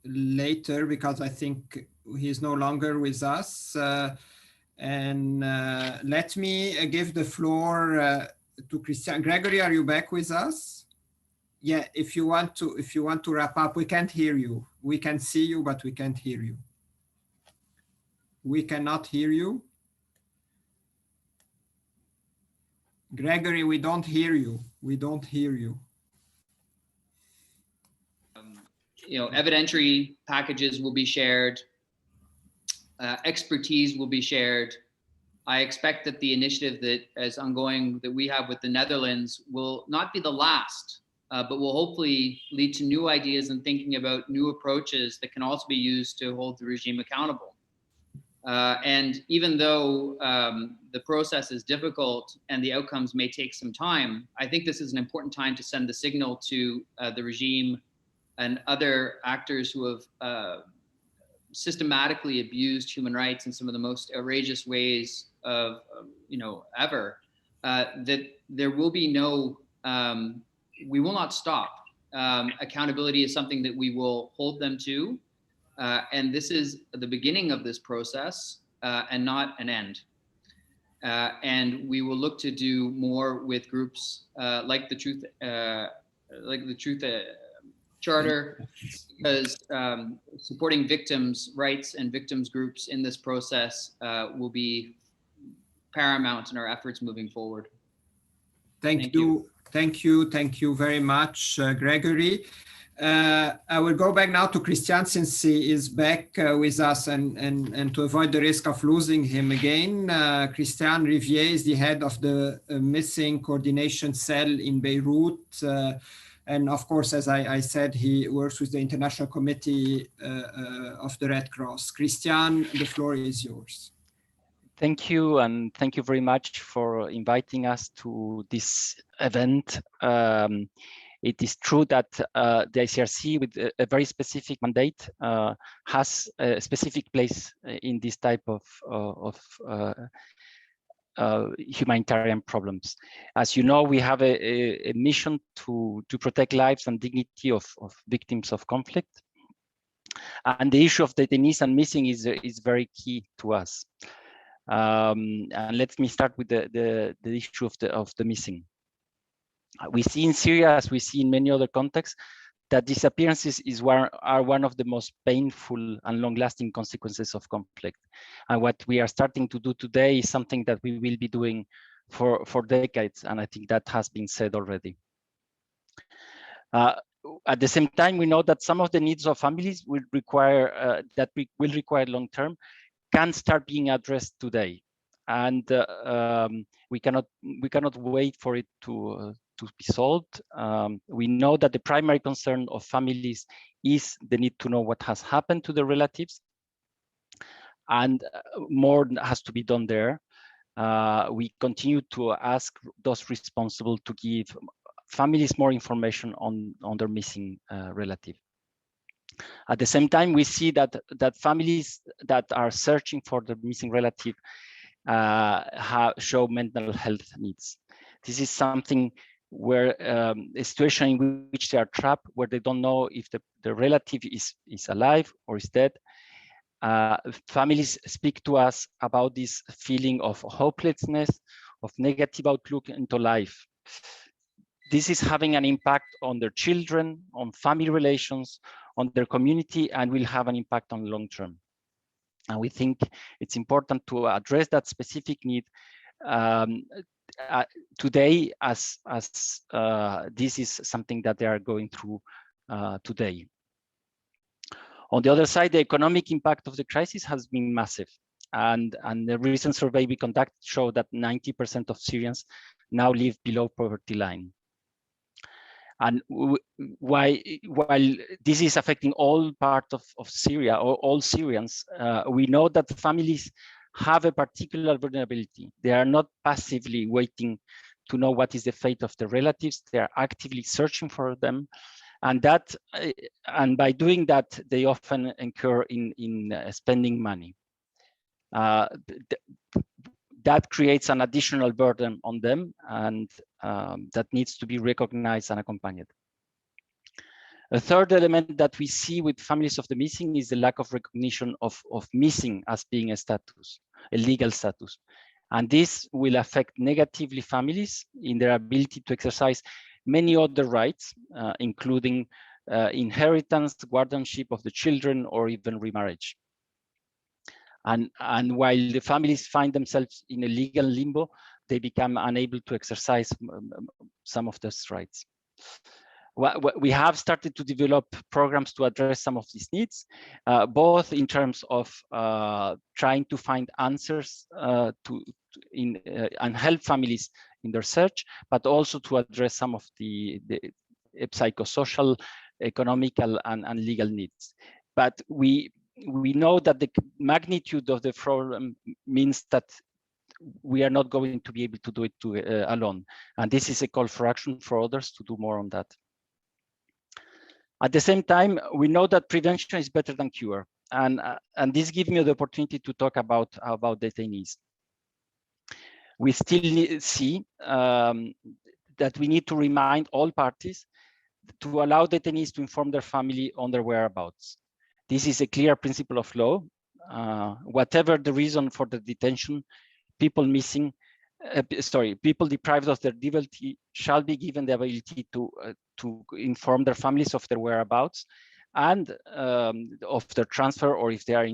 later, because I think he's no longer with us. And let me give the floor to Christian. Gregory, are you back with us? Yeah, if you want to wrap up, we can't hear you. We can see you, but we can't hear you. We cannot hear you. Gregory, we don't hear you. We don't hear you. Evidentiary packages will be shared. Expertise will be shared. I expect that the initiative that is ongoing that we have with the Netherlands will not be the last, but will hopefully lead to new ideas and thinking about new approaches that can also be used to hold the regime accountable. And even though the process is difficult and the outcomes may take some time, I think this is an important time to send the signal to the regime and other actors who have systematically abused human rights in some of the most outrageous ways of, ever, that there will be no, we will not stop. Accountability is something that we will hold them to. And this is the beginning of this process and not an end. And we will look to do more with groups like the Truth Charter, because supporting victims' rights and victims' groups in this process will be paramount in our efforts moving forward. Thank you very much, Gregory. I will go back now to Christian, since he is back with us, and to avoid the risk of losing him again. Christian Rivier is the head of the Missing Coordination Cell in Beirut. And of course, as I said, he works with the International Committee of the Red Cross. Christian, the floor is yours. Thank you, and thank you very much for inviting us to this event. It is true that the ICRC, with a very specific mandate, has a specific place in this type of humanitarian problems. As you know, we have a mission to protect lives and dignity of victims of conflict. And the issue of detainees and missing is very key to us. And let me start with the issue of the missing. We see in Syria, as we see in many other contexts, that disappearances are one of the most painful and long-lasting consequences of conflict. And what we are starting to do today is something that we will be doing for decades, and I think that has been said already. At the same time, we know that some of the needs of families will require long-term can start being addressed today, and we cannot wait for it to be solved. We know that the primary concern of families is the need to know what has happened to the relatives, and more has to be done there. We continue to ask those responsible to give families more information on their missing relative. At the same time, we see that families that are searching for the missing relative show mental health needs. This is something where a situation in which they are trapped, where they don't know if the relative is alive or is dead. Families speak to us about this feeling of hopelessness, of negative outlook into life. This is having an impact on their children, on family relations, on their community, and will have an impact on long term. And we think it's important to address that specific need today, as this is something that they are going through today. On the other side, the economic impact of the crisis has been massive. And the recent survey we conducted showed that 90% of Syrians now live below poverty line. And while this is affecting all parts of Syria, or all Syrians, we know that families have a particular vulnerability. They are not passively waiting to know what is the fate of their relatives. They are actively searching for them. And by doing that, they often incur in spending money. That creates an additional burden on them, and that needs to be recognized and accompanied. A third element that we see with families of the missing is the lack of recognition of missing as being a status, a legal status. And this will affect negatively families in their ability to exercise many other rights, including inheritance, guardianship of the children, or even remarriage. And while the families find themselves in a legal limbo, they become unable to exercise some of those rights. We have started to develop programs to address some of these needs, both in terms of trying to find answers and help families in their search, but also to address some of the psychosocial, economical, and legal needs. But we know that the magnitude of the problem means that we are not going to be able to do it alone. And this is a call for action for others to do more on that. At the same time, we know that prevention is better than cure. And this gives me the opportunity to talk about detainees. We still see that we need to remind all parties to allow detainees to inform their family on their whereabouts. This is a clear principle of law. Whatever the reason for the detention, people deprived of their liberty shall be given the ability to inform their families of their whereabouts and of their transfer, or if they are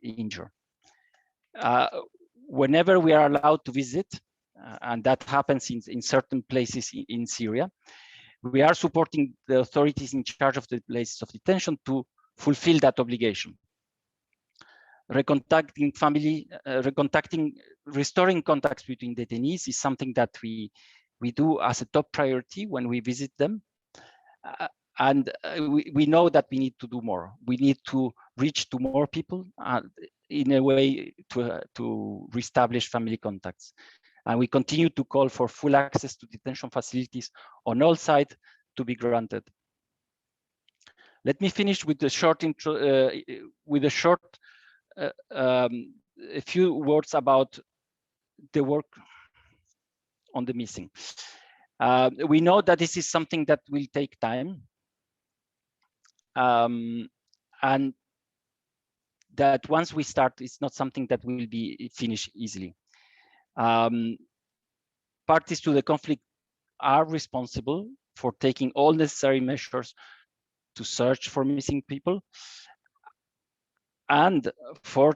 injured. Whenever we are allowed to visit, and that happens in certain places in Syria, we are supporting the authorities in charge of the places of detention to fulfill that obligation. Recontacting family, restoring contacts between detainees is something that we do as a top priority when we visit them. We know that we need to do more. We need to reach to more people in a way to reestablish family contacts. And we continue to call for full access to detention facilities on all sides to be granted. Let me finish with a short intro, a few words about the work on the missing. We know that this is something that will take time, and that once we start, it's not something that will be finished easily. Parties to the conflict are responsible for taking all necessary measures to search for missing people and for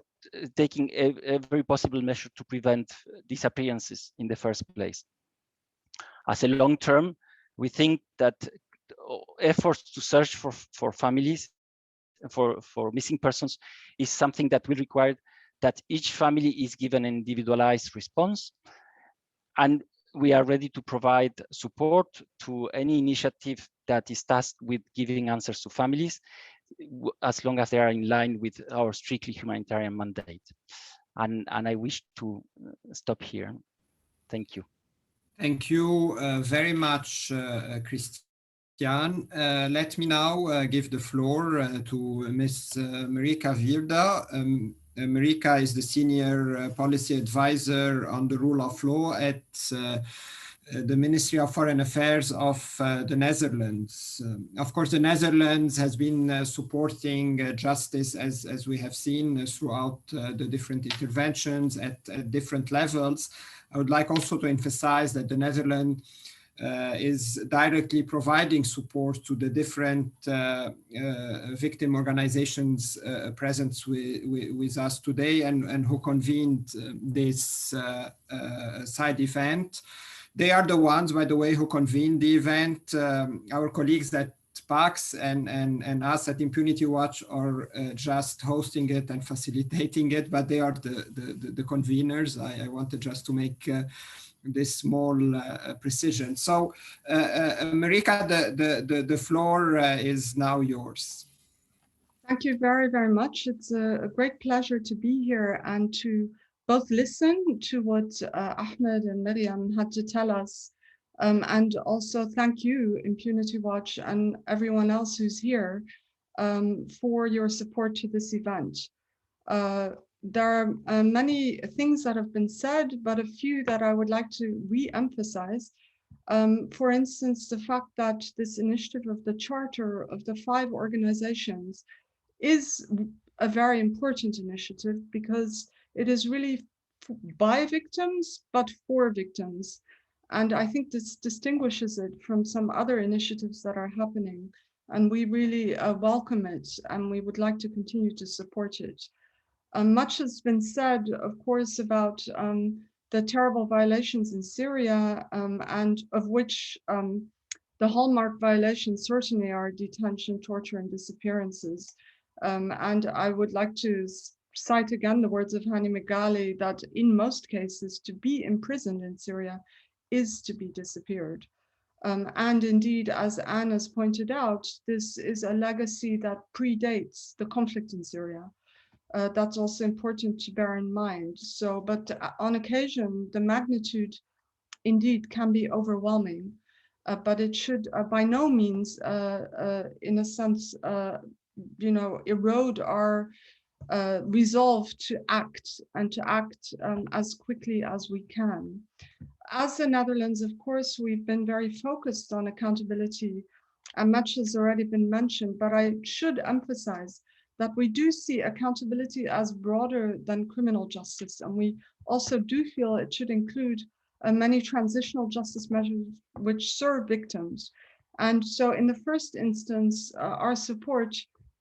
taking every possible measure to prevent disappearances in the first place. As a long term, we think that efforts to search for families, for missing persons, is something that will require that each family is given an individualized response. And we are ready to provide support to any initiative that is tasked with giving answers to families, as long as they are in line with our strictly humanitarian mandate. And I wish to stop here. Thank you. Thank you very much, Christian. Let me now give the floor to Ms. Marika Virda. Marika is the Senior Policy Advisor on the Rule of Law at the Ministry of Foreign Affairs of the Netherlands. Of course, the Netherlands has been supporting justice, as we have seen throughout the different interventions at different levels. I would like also to emphasize that the Netherlands is directly providing support to the different victim organizations present with us today and who convened this side event. They are the ones, by the way, who convened the event. Our colleagues at PAX and us at Impunity Watch are just hosting it and facilitating it, but they are the conveners. I wanted just to make this small precision. So, Marika, the floor is now yours. Thank you very, very much. It's a great pleasure to be here and to both listen to what Ahmed and Miriam had to tell us, and also thank you, Impunity Watch, and everyone else who's here for your support to this event. There are many things that have been said, but a few that I would like to re-emphasize. For instance, the fact that this initiative of the charter of the 5 organizations is a very important initiative because it is really by victims, but for victims. And I think this distinguishes it from some other initiatives that are happening. And we really welcome it, and we would like to continue to support it. Much has been said, of course, about the terrible violations in Syria, and of which the hallmark violations certainly are detention, torture, and disappearances. And I would like to cite again the words of Hani Megali, that in most cases, to be imprisoned in Syria is to be disappeared. And indeed, as Anne has pointed out, this is a legacy that predates the conflict in Syria. That's also important to bear in mind. So, but on occasion, the magnitude indeed can be overwhelming, but it should by no means, in a sense, erode our resolve to act and to act as quickly as we can. As the Netherlands, of course, we've been very focused on accountability, and much has already been mentioned, but I should emphasize that we do see accountability as broader than criminal justice, and we also do feel it should include many transitional justice measures which serve victims. And so in the first instance, our support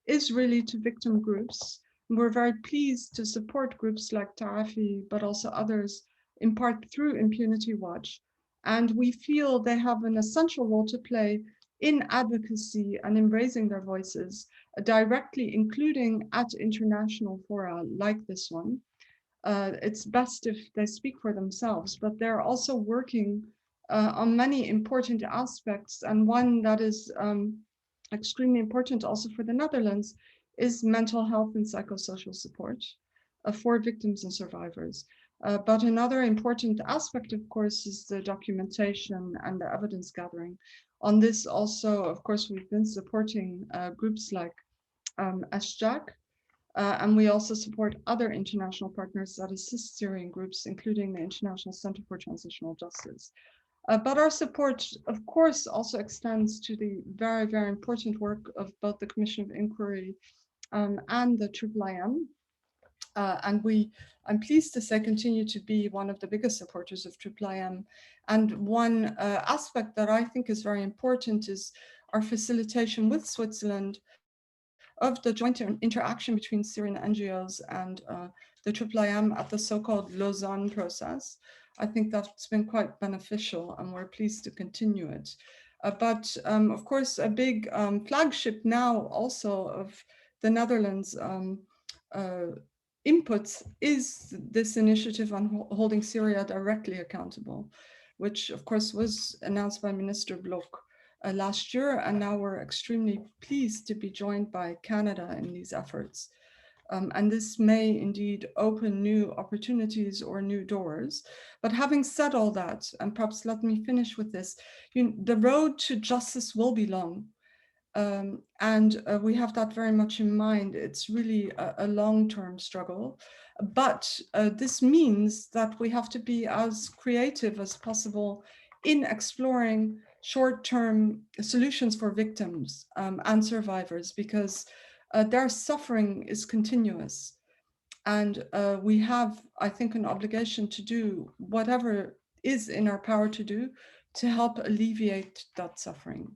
is really to victim groups. We're very pleased to support groups like Tarafi, but also others, in part through Impunity Watch. And we feel they have an essential role to play in advocacy and in raising their voices, directly including at international fora like this one. It's best if they speak for themselves, but they're also working on many important aspects. And one that is extremely important also for the Netherlands is mental health and psychosocial support for victims and survivors. But another important aspect, of course, is the documentation and the evidence gathering. On this also, of course, we've been supporting groups like SJAC, and we also support other international partners that assist Syrian groups, including the International Center for Transitional Justice. But our support, of course, also extends to the very, very important work of both the Commission of Inquiry and the IIIM. And I'm pleased to say, continue to be one of the biggest supporters of IIIM. And one aspect that I think is very important is our facilitation with Switzerland of the joint interaction between Syrian NGOs and the IIIM at the so-called Lausanne process. I think that's been quite beneficial, and we're pleased to continue it. But of course, a big flagship now also of the Netherlands inputs is this initiative on holding Syria directly accountable, which of course was announced by Minister Blok last year, and now we're extremely pleased to be joined by Canada in these efforts. And this may indeed open new opportunities or new doors. But having said all that, and perhaps let me finish with this, the road to justice will be long. And we have that very much in mind. It's really a long-term struggle. But this means that we have to be as creative as possible in exploring short-term solutions for victims and survivors, because their suffering is continuous. And we have, I think, an obligation to do whatever is in our power to do to help alleviate that suffering.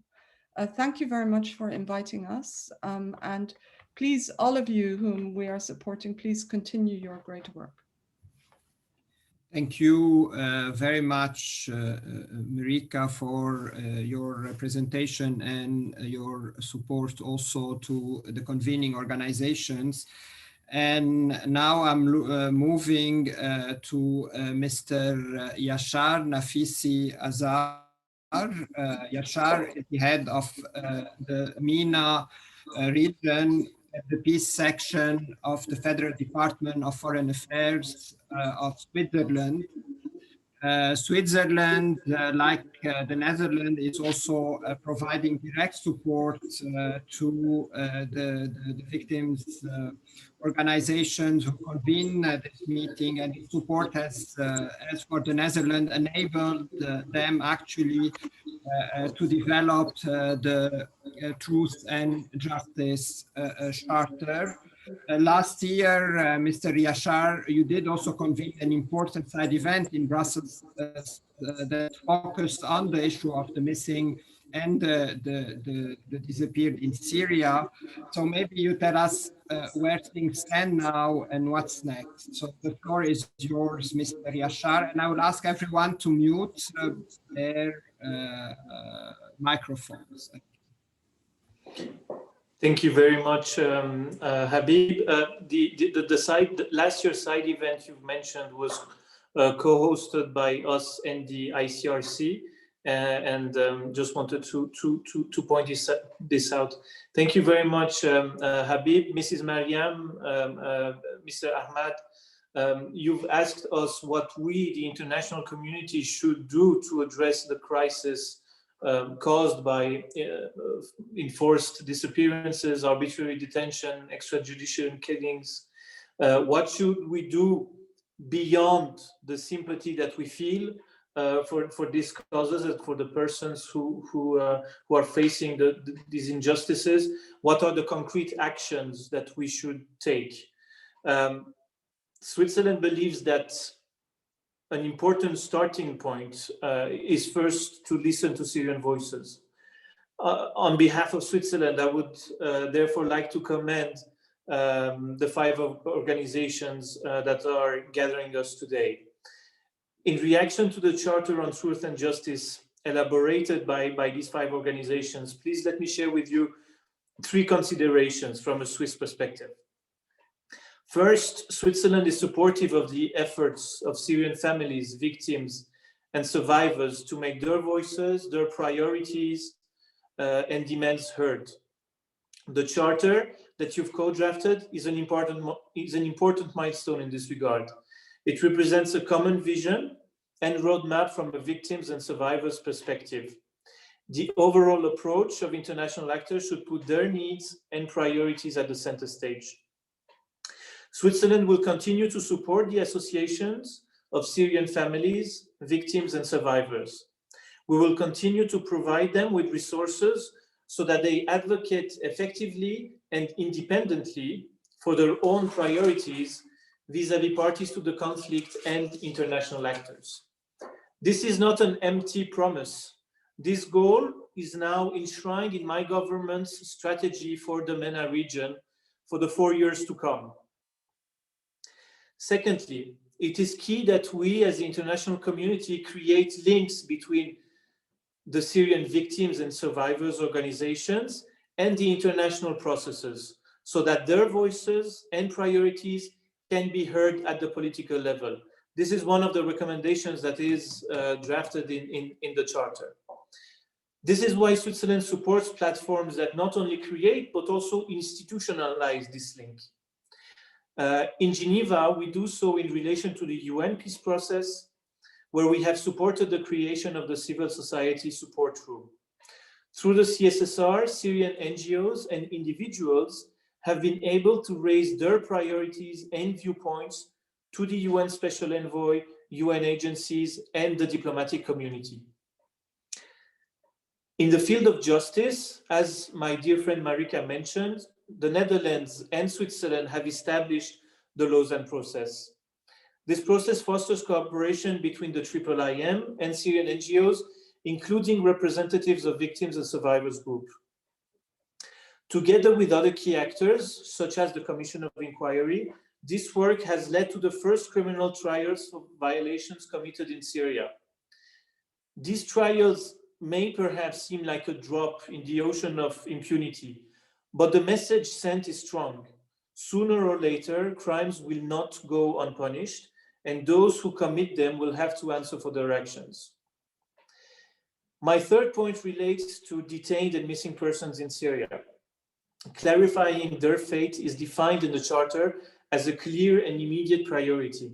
Thank you very much for inviting us. And please, all of you whom we are supporting, please continue your great work. Thank you very much, Marika, for your presentation and your support also to the convening organizations. And now I'm moving to Mr. Yashar Nafisi Azar. Yashar is the head of the MENA region, the peace section of the Federal Department of Foreign Affairs of Switzerland. Switzerland, like the Netherlands, is also providing direct support to the victims' organizations who convene this meeting, and the support has, as for the Netherlands, enabled them actually to develop the Truth and Justice Charter. Last year, Mr. Yashar, you did also convene an important side event in Brussels that focused on the issue of the missing and the disappeared in Syria. So maybe you tell us where things stand now and what's next. So the floor is yours, Mr. Yashar, and I will ask everyone to mute their microphones. Thank you very much, Habib. Last year's side event you've mentioned was co-hosted by us and the ICRC, and just wanted to point this out. Thank you very much, Habib, Mrs. Mariam, Mr. Ahmad. You've asked us what we, the international community, should do to address the crisis caused by enforced disappearances, arbitrary detention, extrajudicial killings. What should we do beyond the sympathy that we feel for these causes and for the persons who are facing these injustices? What are the concrete actions that we should take? Switzerland believes that an important starting point is first to listen to Syrian voices. On behalf of Switzerland, I would therefore like to commend the 5 organizations that are gathering us today. In reaction to the Charter on Truth and Justice elaborated by these 5 organizations, please let me share with you 3 considerations from a Swiss perspective. First, Switzerland is supportive of the efforts of Syrian families, victims, and survivors to make their voices, their priorities, and demands heard. The charter that you've co-drafted is an important milestone in this regard. It represents a common vision and roadmap from a victims and survivors perspective. The overall approach of international actors should put their needs and priorities at the center stage. Switzerland will continue to support the associations of Syrian families, victims, and survivors. We will continue to provide them with resources so that they advocate effectively and independently for their own priorities vis-à-vis parties to the conflict and international actors. This is not an empty promise. This goal is now enshrined in my government's strategy for the MENA region for the 4 years to come. Secondly, it is key that we as the international community create links between the Syrian victims and survivors organizations and the international processes so that their voices and priorities can be heard at the political level. This is one of the recommendations that is drafted in the Charter. This is why Switzerland supports platforms that not only create but also institutionalize this link. In Geneva, we do so in relation to the UN peace process, where we have supported the creation of the Civil Society Support Room. Through the CSSR, Syrian NGOs and individuals have been able to raise their priorities and viewpoints to the UN Special Envoy, UN agencies, and the diplomatic community. In the field of justice, as my dear friend Marika mentioned, the Netherlands and Switzerland have established the Lausanne process. This process fosters cooperation between the IIIM and Syrian NGOs, including representatives of victims and survivors group. Together with other key actors, such as the Commission of Inquiry, this work has led to the first criminal trials for violations committed in Syria. These trials may perhaps seem like a drop in the ocean of impunity, but the message sent is strong. Sooner or later, crimes will not go unpunished, and those who commit them will have to answer for their actions. My third point relates to detained and missing persons in Syria. Clarifying their fate is defined in the Charter as a clear and immediate priority.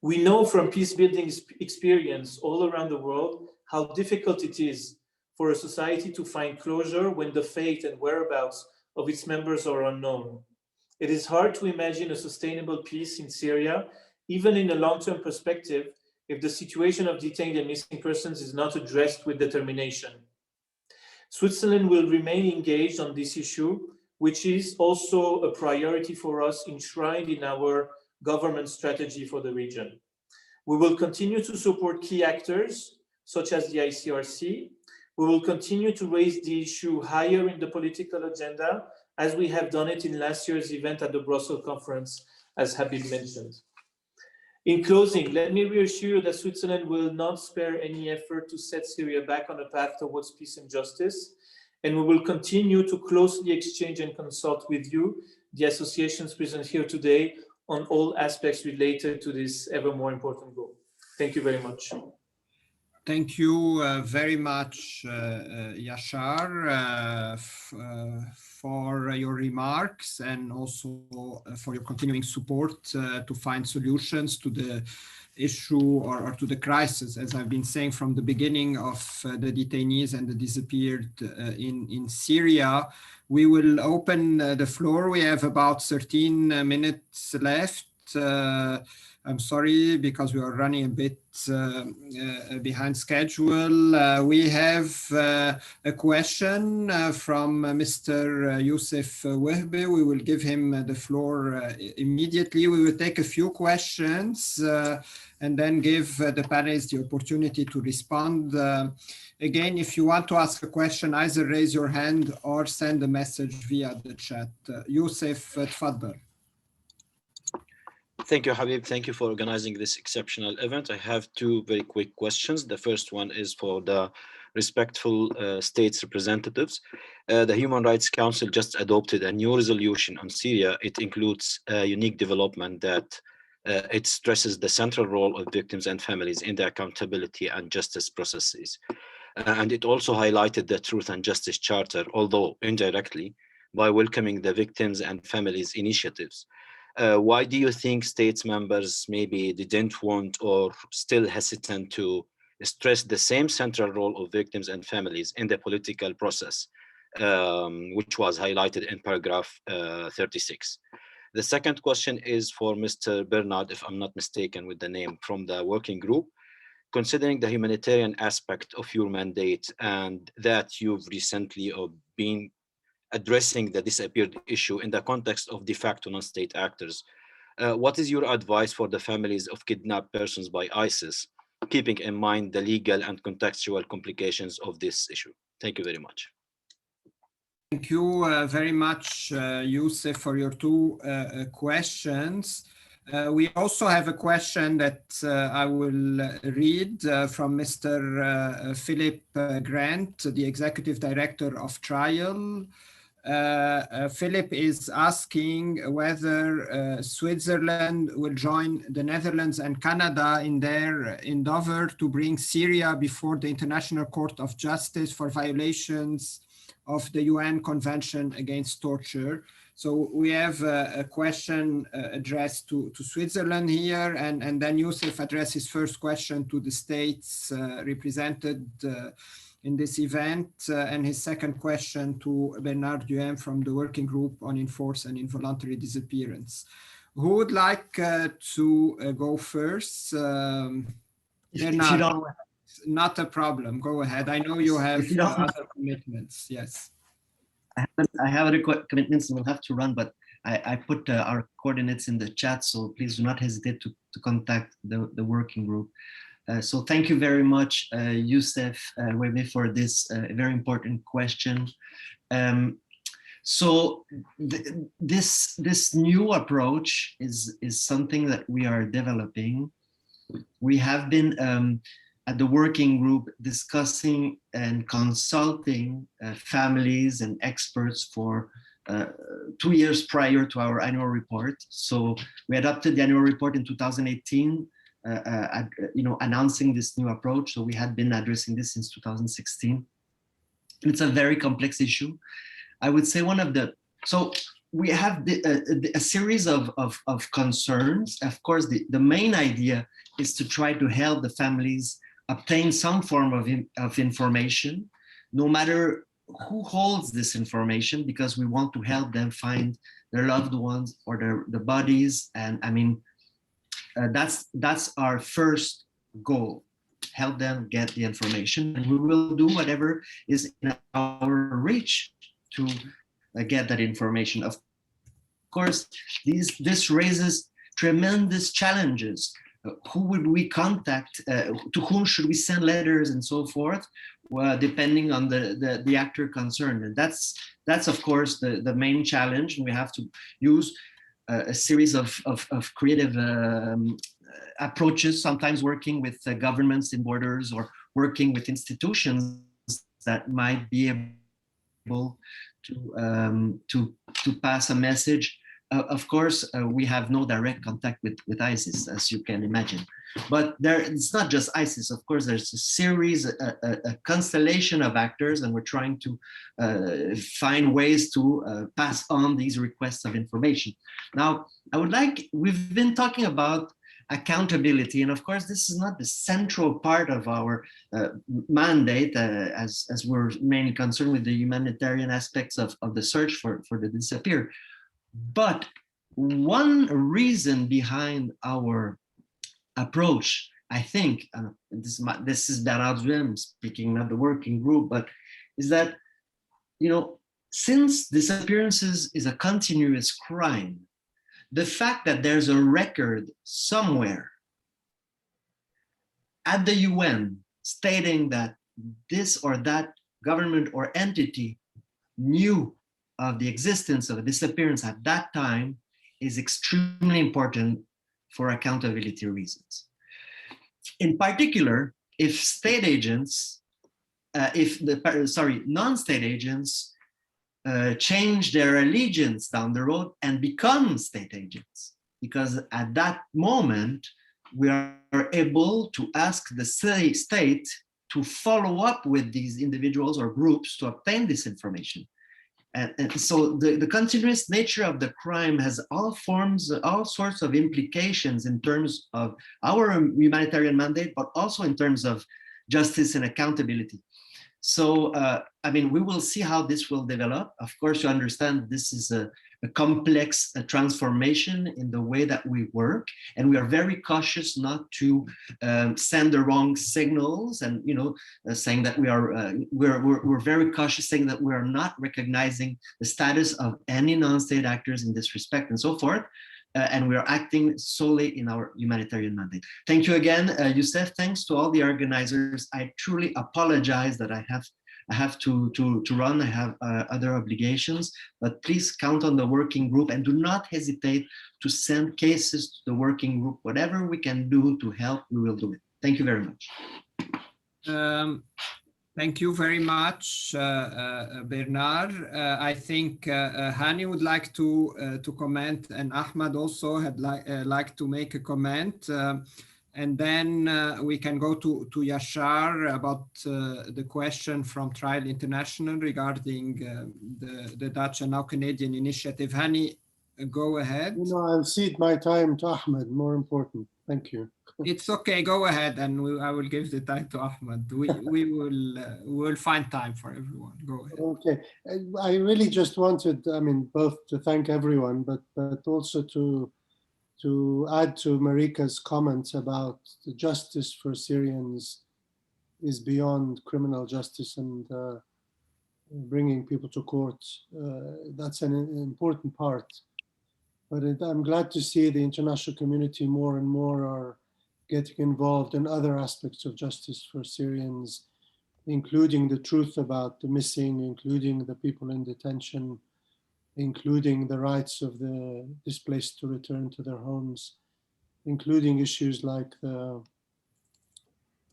We know from peacebuilding experience all around the world how difficult it is for a society to find closure when the fate and whereabouts of its members are unknown. It is hard to imagine a sustainable peace in Syria, even in a long-term perspective, if the situation of detained and missing persons is not addressed with determination. Switzerland will remain engaged on this issue, which is also a priority for us enshrined in our government strategy for the region. We will continue to support key actors, such as the ICRC. We will continue to raise the issue higher in the political agenda, as we have done it in last year's event at the Brussels conference, as Habib mentioned. In closing, let me reassure you that Switzerland will not spare any effort to set Syria back on a path towards peace and justice, and we will continue to closely exchange and consult with you, the associations present here today, on all aspects related to this ever more important goal. Thank you very much. Thank you very much, Yashar, for your remarks and also for your continuing support to find solutions to the issue or to the crisis, as I've been saying from the beginning of the detainees and the disappeared in Syria. We will open the floor. We have about 13 minutes left. I'm sorry, because we are running a bit behind schedule. We have a question from Mr. Youssef Wehbe. We will give him the floor immediately. We will take a few questions and then give the panelists the opportunity to respond. Again, if you want to ask a question, either raise your hand or send a message via the chat. Youssef, tfaddal. Thank you, Habib. Thank you for organizing this exceptional event. I have two very quick questions. The first one is for the respectful states representatives. The Human Rights Council just adopted a new resolution on Syria. It includes a unique development that it stresses the central role of victims and families in the accountability and justice processes. And it also highlighted the Truth and Justice Charter, although indirectly, by welcoming the victims and families initiatives. Why do you think states members maybe didn't want or still hesitant to stress the same central role of victims and families in the political process, which was highlighted in paragraph 36? The second question is for Mr. Bernard, if I'm not mistaken with the name, from the working group. Considering the humanitarian aspect of your mandate and that you've recently been addressing the disappeared issue in the context of de facto non-state actors, what is your advice for the families of kidnapped persons by ISIS, keeping in mind the legal and contextual complications of this issue? Thank you very much. Thank you very much, Youssef, for your two questions. We also have a question that I will read from Mr. Philip Grant, the Executive Director of Trial. Philip is asking whether Switzerland will join the Netherlands and Canada in their endeavor to bring Syria before the International Court of Justice for violations of the UN Convention Against Torture. So we have a question addressed to Switzerland here, and then Youssef addressed his first question to the states represented in this event, and his second question to Bernard Duhem from the Working Group on Enforced and Involuntary Disappearance. Who would like to go first? Bernard, not a problem. Go ahead. I know you have other commitments. Yes. I have other commitments and we'll have to run, but I put our coordinates in the chat, so please do not hesitate to contact the working group. So thank you very much, Youssef Wehbe, for this very important question. So this new approach is something that we are developing. We have been at the working group discussing and consulting families and experts for 2 years prior to our annual report. So we adopted the annual report in 2018, announcing this new approach. So we had been addressing this since 2016. It's a very complex issue. I would say so we have a series of concerns. Of course, the main idea is to try to help the families obtain some form of information, no matter who holds this information, because we want to help them find their loved ones or their bodies. And I mean, that's our first goal, help them get the information. And we will do whatever is in our reach to get that information. Of course, this raises tremendous challenges. Who would we contact? To whom should we send letters and so forth? depending on the actor concerned. And that's of course the main challenge. And we have to use a series of creative approaches, sometimes working with governments in borders or working with institutions that might be able to pass a message. Of course, we have no direct contact with ISIS, as you can imagine. But it's not just ISIS. Of course, there's a series, a constellation of actors, and we're trying to find ways to pass on these requests of information. Now, we've been talking about accountability, and of course, this is not the central part of our mandate, as we're mainly concerned with the humanitarian aspects of the search for the disappeared. But one reason behind our approach, I think, this is Bernard Duhem speaking, not the working group, but is that, since disappearances is a continuous crime, the fact that there's a record somewhere at the UN stating that this or that government or entity knew of the existence of a disappearance at that time is extremely important for accountability reasons. In particular, if state agents, non-state agents change their allegiance down the road and become state agents, because at that moment, we are able to ask the state to follow up with these individuals or groups to obtain this information. And so the continuous nature of the crime has all sorts of implications in terms of our humanitarian mandate, but also in terms of justice and accountability. So, we will see how this will develop. Of course, you understand this is a complex transformation in the way that we work, and we are very cautious not to send the wrong signals. And saying that we're very cautious, saying that we are not recognizing the status of any non-state actors in this respect, and so forth. And we are acting solely in our humanitarian mandate. Thank you again, Youssef. Thanks to all the organizers. I truly apologize that I have to run. I have other obligations, but please count on the working group and do not hesitate to send cases to the working group. Whatever we can do to help, we will do it. Thank you very much. Thank you very much, Bernard. I think Hani would like to comment, and Ahmad also had like to make a comment. And then we can go to Yashar about the question from Trial International regarding the Dutch and now Canadian initiative. Hani, go ahead. I'll cede my time to Ahmed, more important. Thank you. It's okay, go ahead, and I will give the time to Ahmed. We will find time for everyone. Go ahead. Okay, I really just wanted, both to thank everyone, but also to add to Marika's comments about the justice for Syrians is beyond criminal justice and bringing people to court. That's an important part. But I'm glad to see the international community more and more are getting involved in other aspects of justice for Syrians, including the truth about the missing, including the people in detention, including the rights of the displaced to return to their homes, including issues like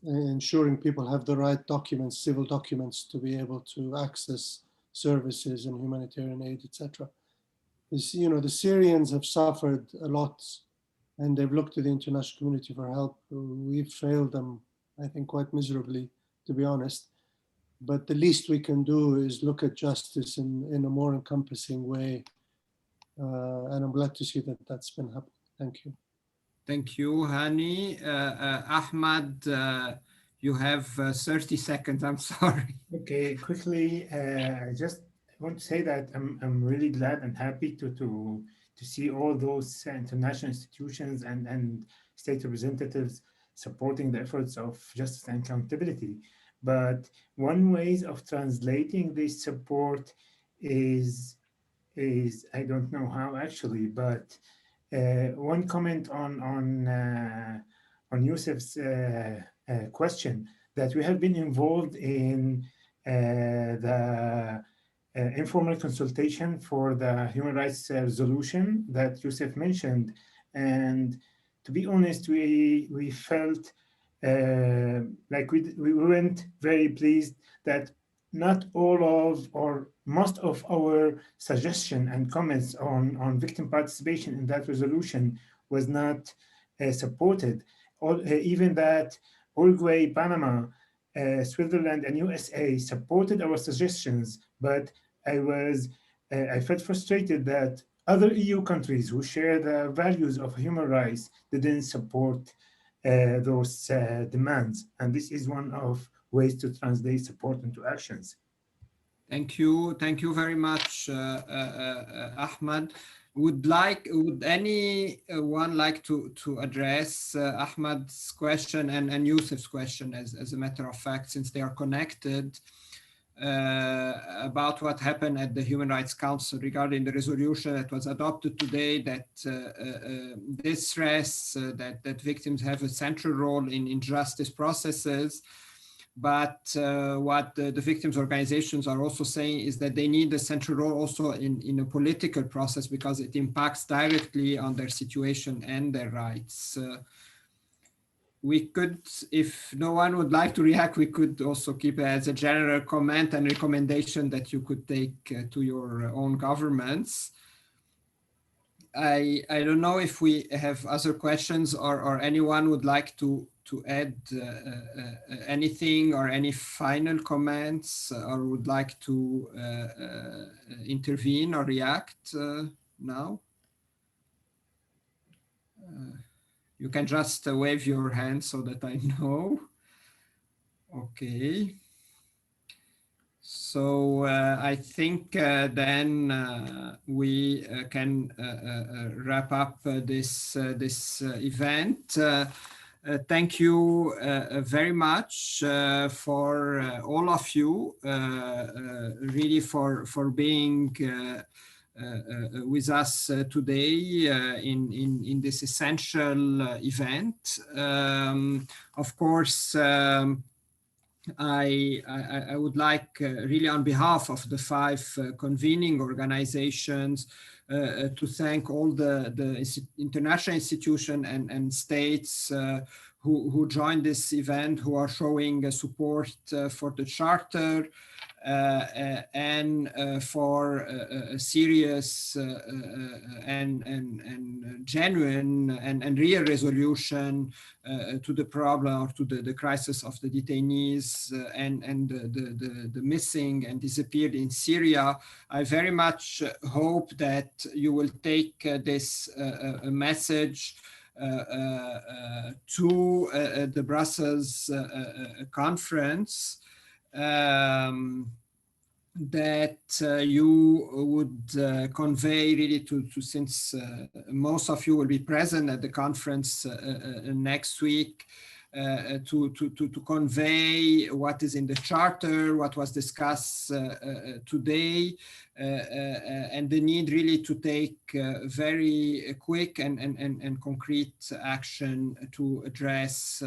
ensuring people have the right documents, civil documents, to be able to access services and humanitarian aid, etc. The Syrians have suffered a lot, and they've looked to the international community for help. We've failed them, I think, quite miserably, to be honest. But the least we can do is look at justice in a more encompassing way. And I'm glad to see that that's been happening. Thank you. Thank you, Hani. Ahmad, you have 30 seconds. I'm sorry. Okay, quickly, I just want to say that I'm really glad and happy to see all those international institutions and state representatives supporting the efforts of justice and accountability. But one way of translating this support is I don't know how actually, but one comment on Youssef's question. that we have been involved in the informal consultation for the human rights resolution that Yusuf mentioned. And to be honest, we felt like we weren't very pleased that not all of or most of our suggestion and comments on victim participation in that resolution was not supported. Even that Uruguay, Panama, Switzerland, and USA supported our suggestions, but I felt frustrated that other EU countries who share the values of human rights didn't support those demands. And this is one of ways to translate support into actions. Thank you very much, Ahmad. Would anyone like to address Ahmad's question and Yusuf's question, as a matter of fact, since they are connected, about what happened at the Human Rights Council regarding the resolution that was adopted today, that this stress that victims have a central role in justice processes. But what the victims' organizations are also saying is that they need a central role also in a political process, because it impacts directly on their situation and their rights. We could, if no one would like to react, we could also keep it as a general comment and recommendation that you could take to your own governments. I don't know if we have other questions or anyone would like to add anything or any final comments, or would like to intervene or react now. You can just wave your hand so that I know. Okay. So I think then we can wrap up this event. Thank you very much for all of you, really for being with us today in this essential event. Of course, I would like really on behalf of the 5 convening organizations to thank all the international institutions and states who joined this event, who are showing support for the Charter and for a serious and genuine and real resolution to the problem, or to the crisis of the detainees and the missing and disappeared in Syria. I very much hope that you will take this message to the Brussels conference, that you would convey really to since most of you will be present at the conference next week, to convey what is in the Charter, what was discussed today, and the need really to take very quick and concrete action to address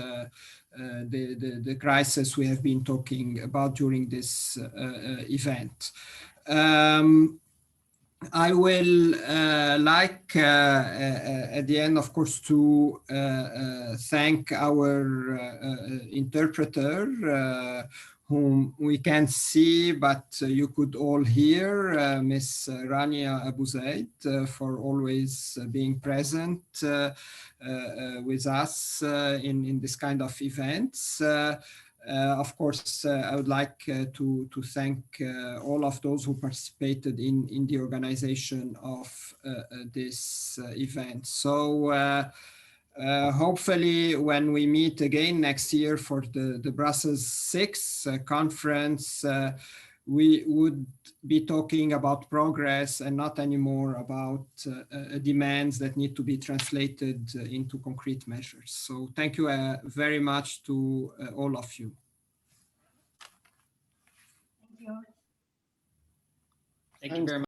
the crisis we have been talking about during this event. I will like at the end, of course, to thank our interpreter, whom we can't see, but you could all hear, Miss Rania Abu Zaid, for always being present with us in this kind of events. Of course, I would like to thank all of those who participated in the organization of this event. So hopefully when we meet again next year for the Brussels 6 conference, we would be talking about progress and not anymore about demands that need to be translated into concrete measures. So thank you very much to all of you. Thank you. Thank you very much.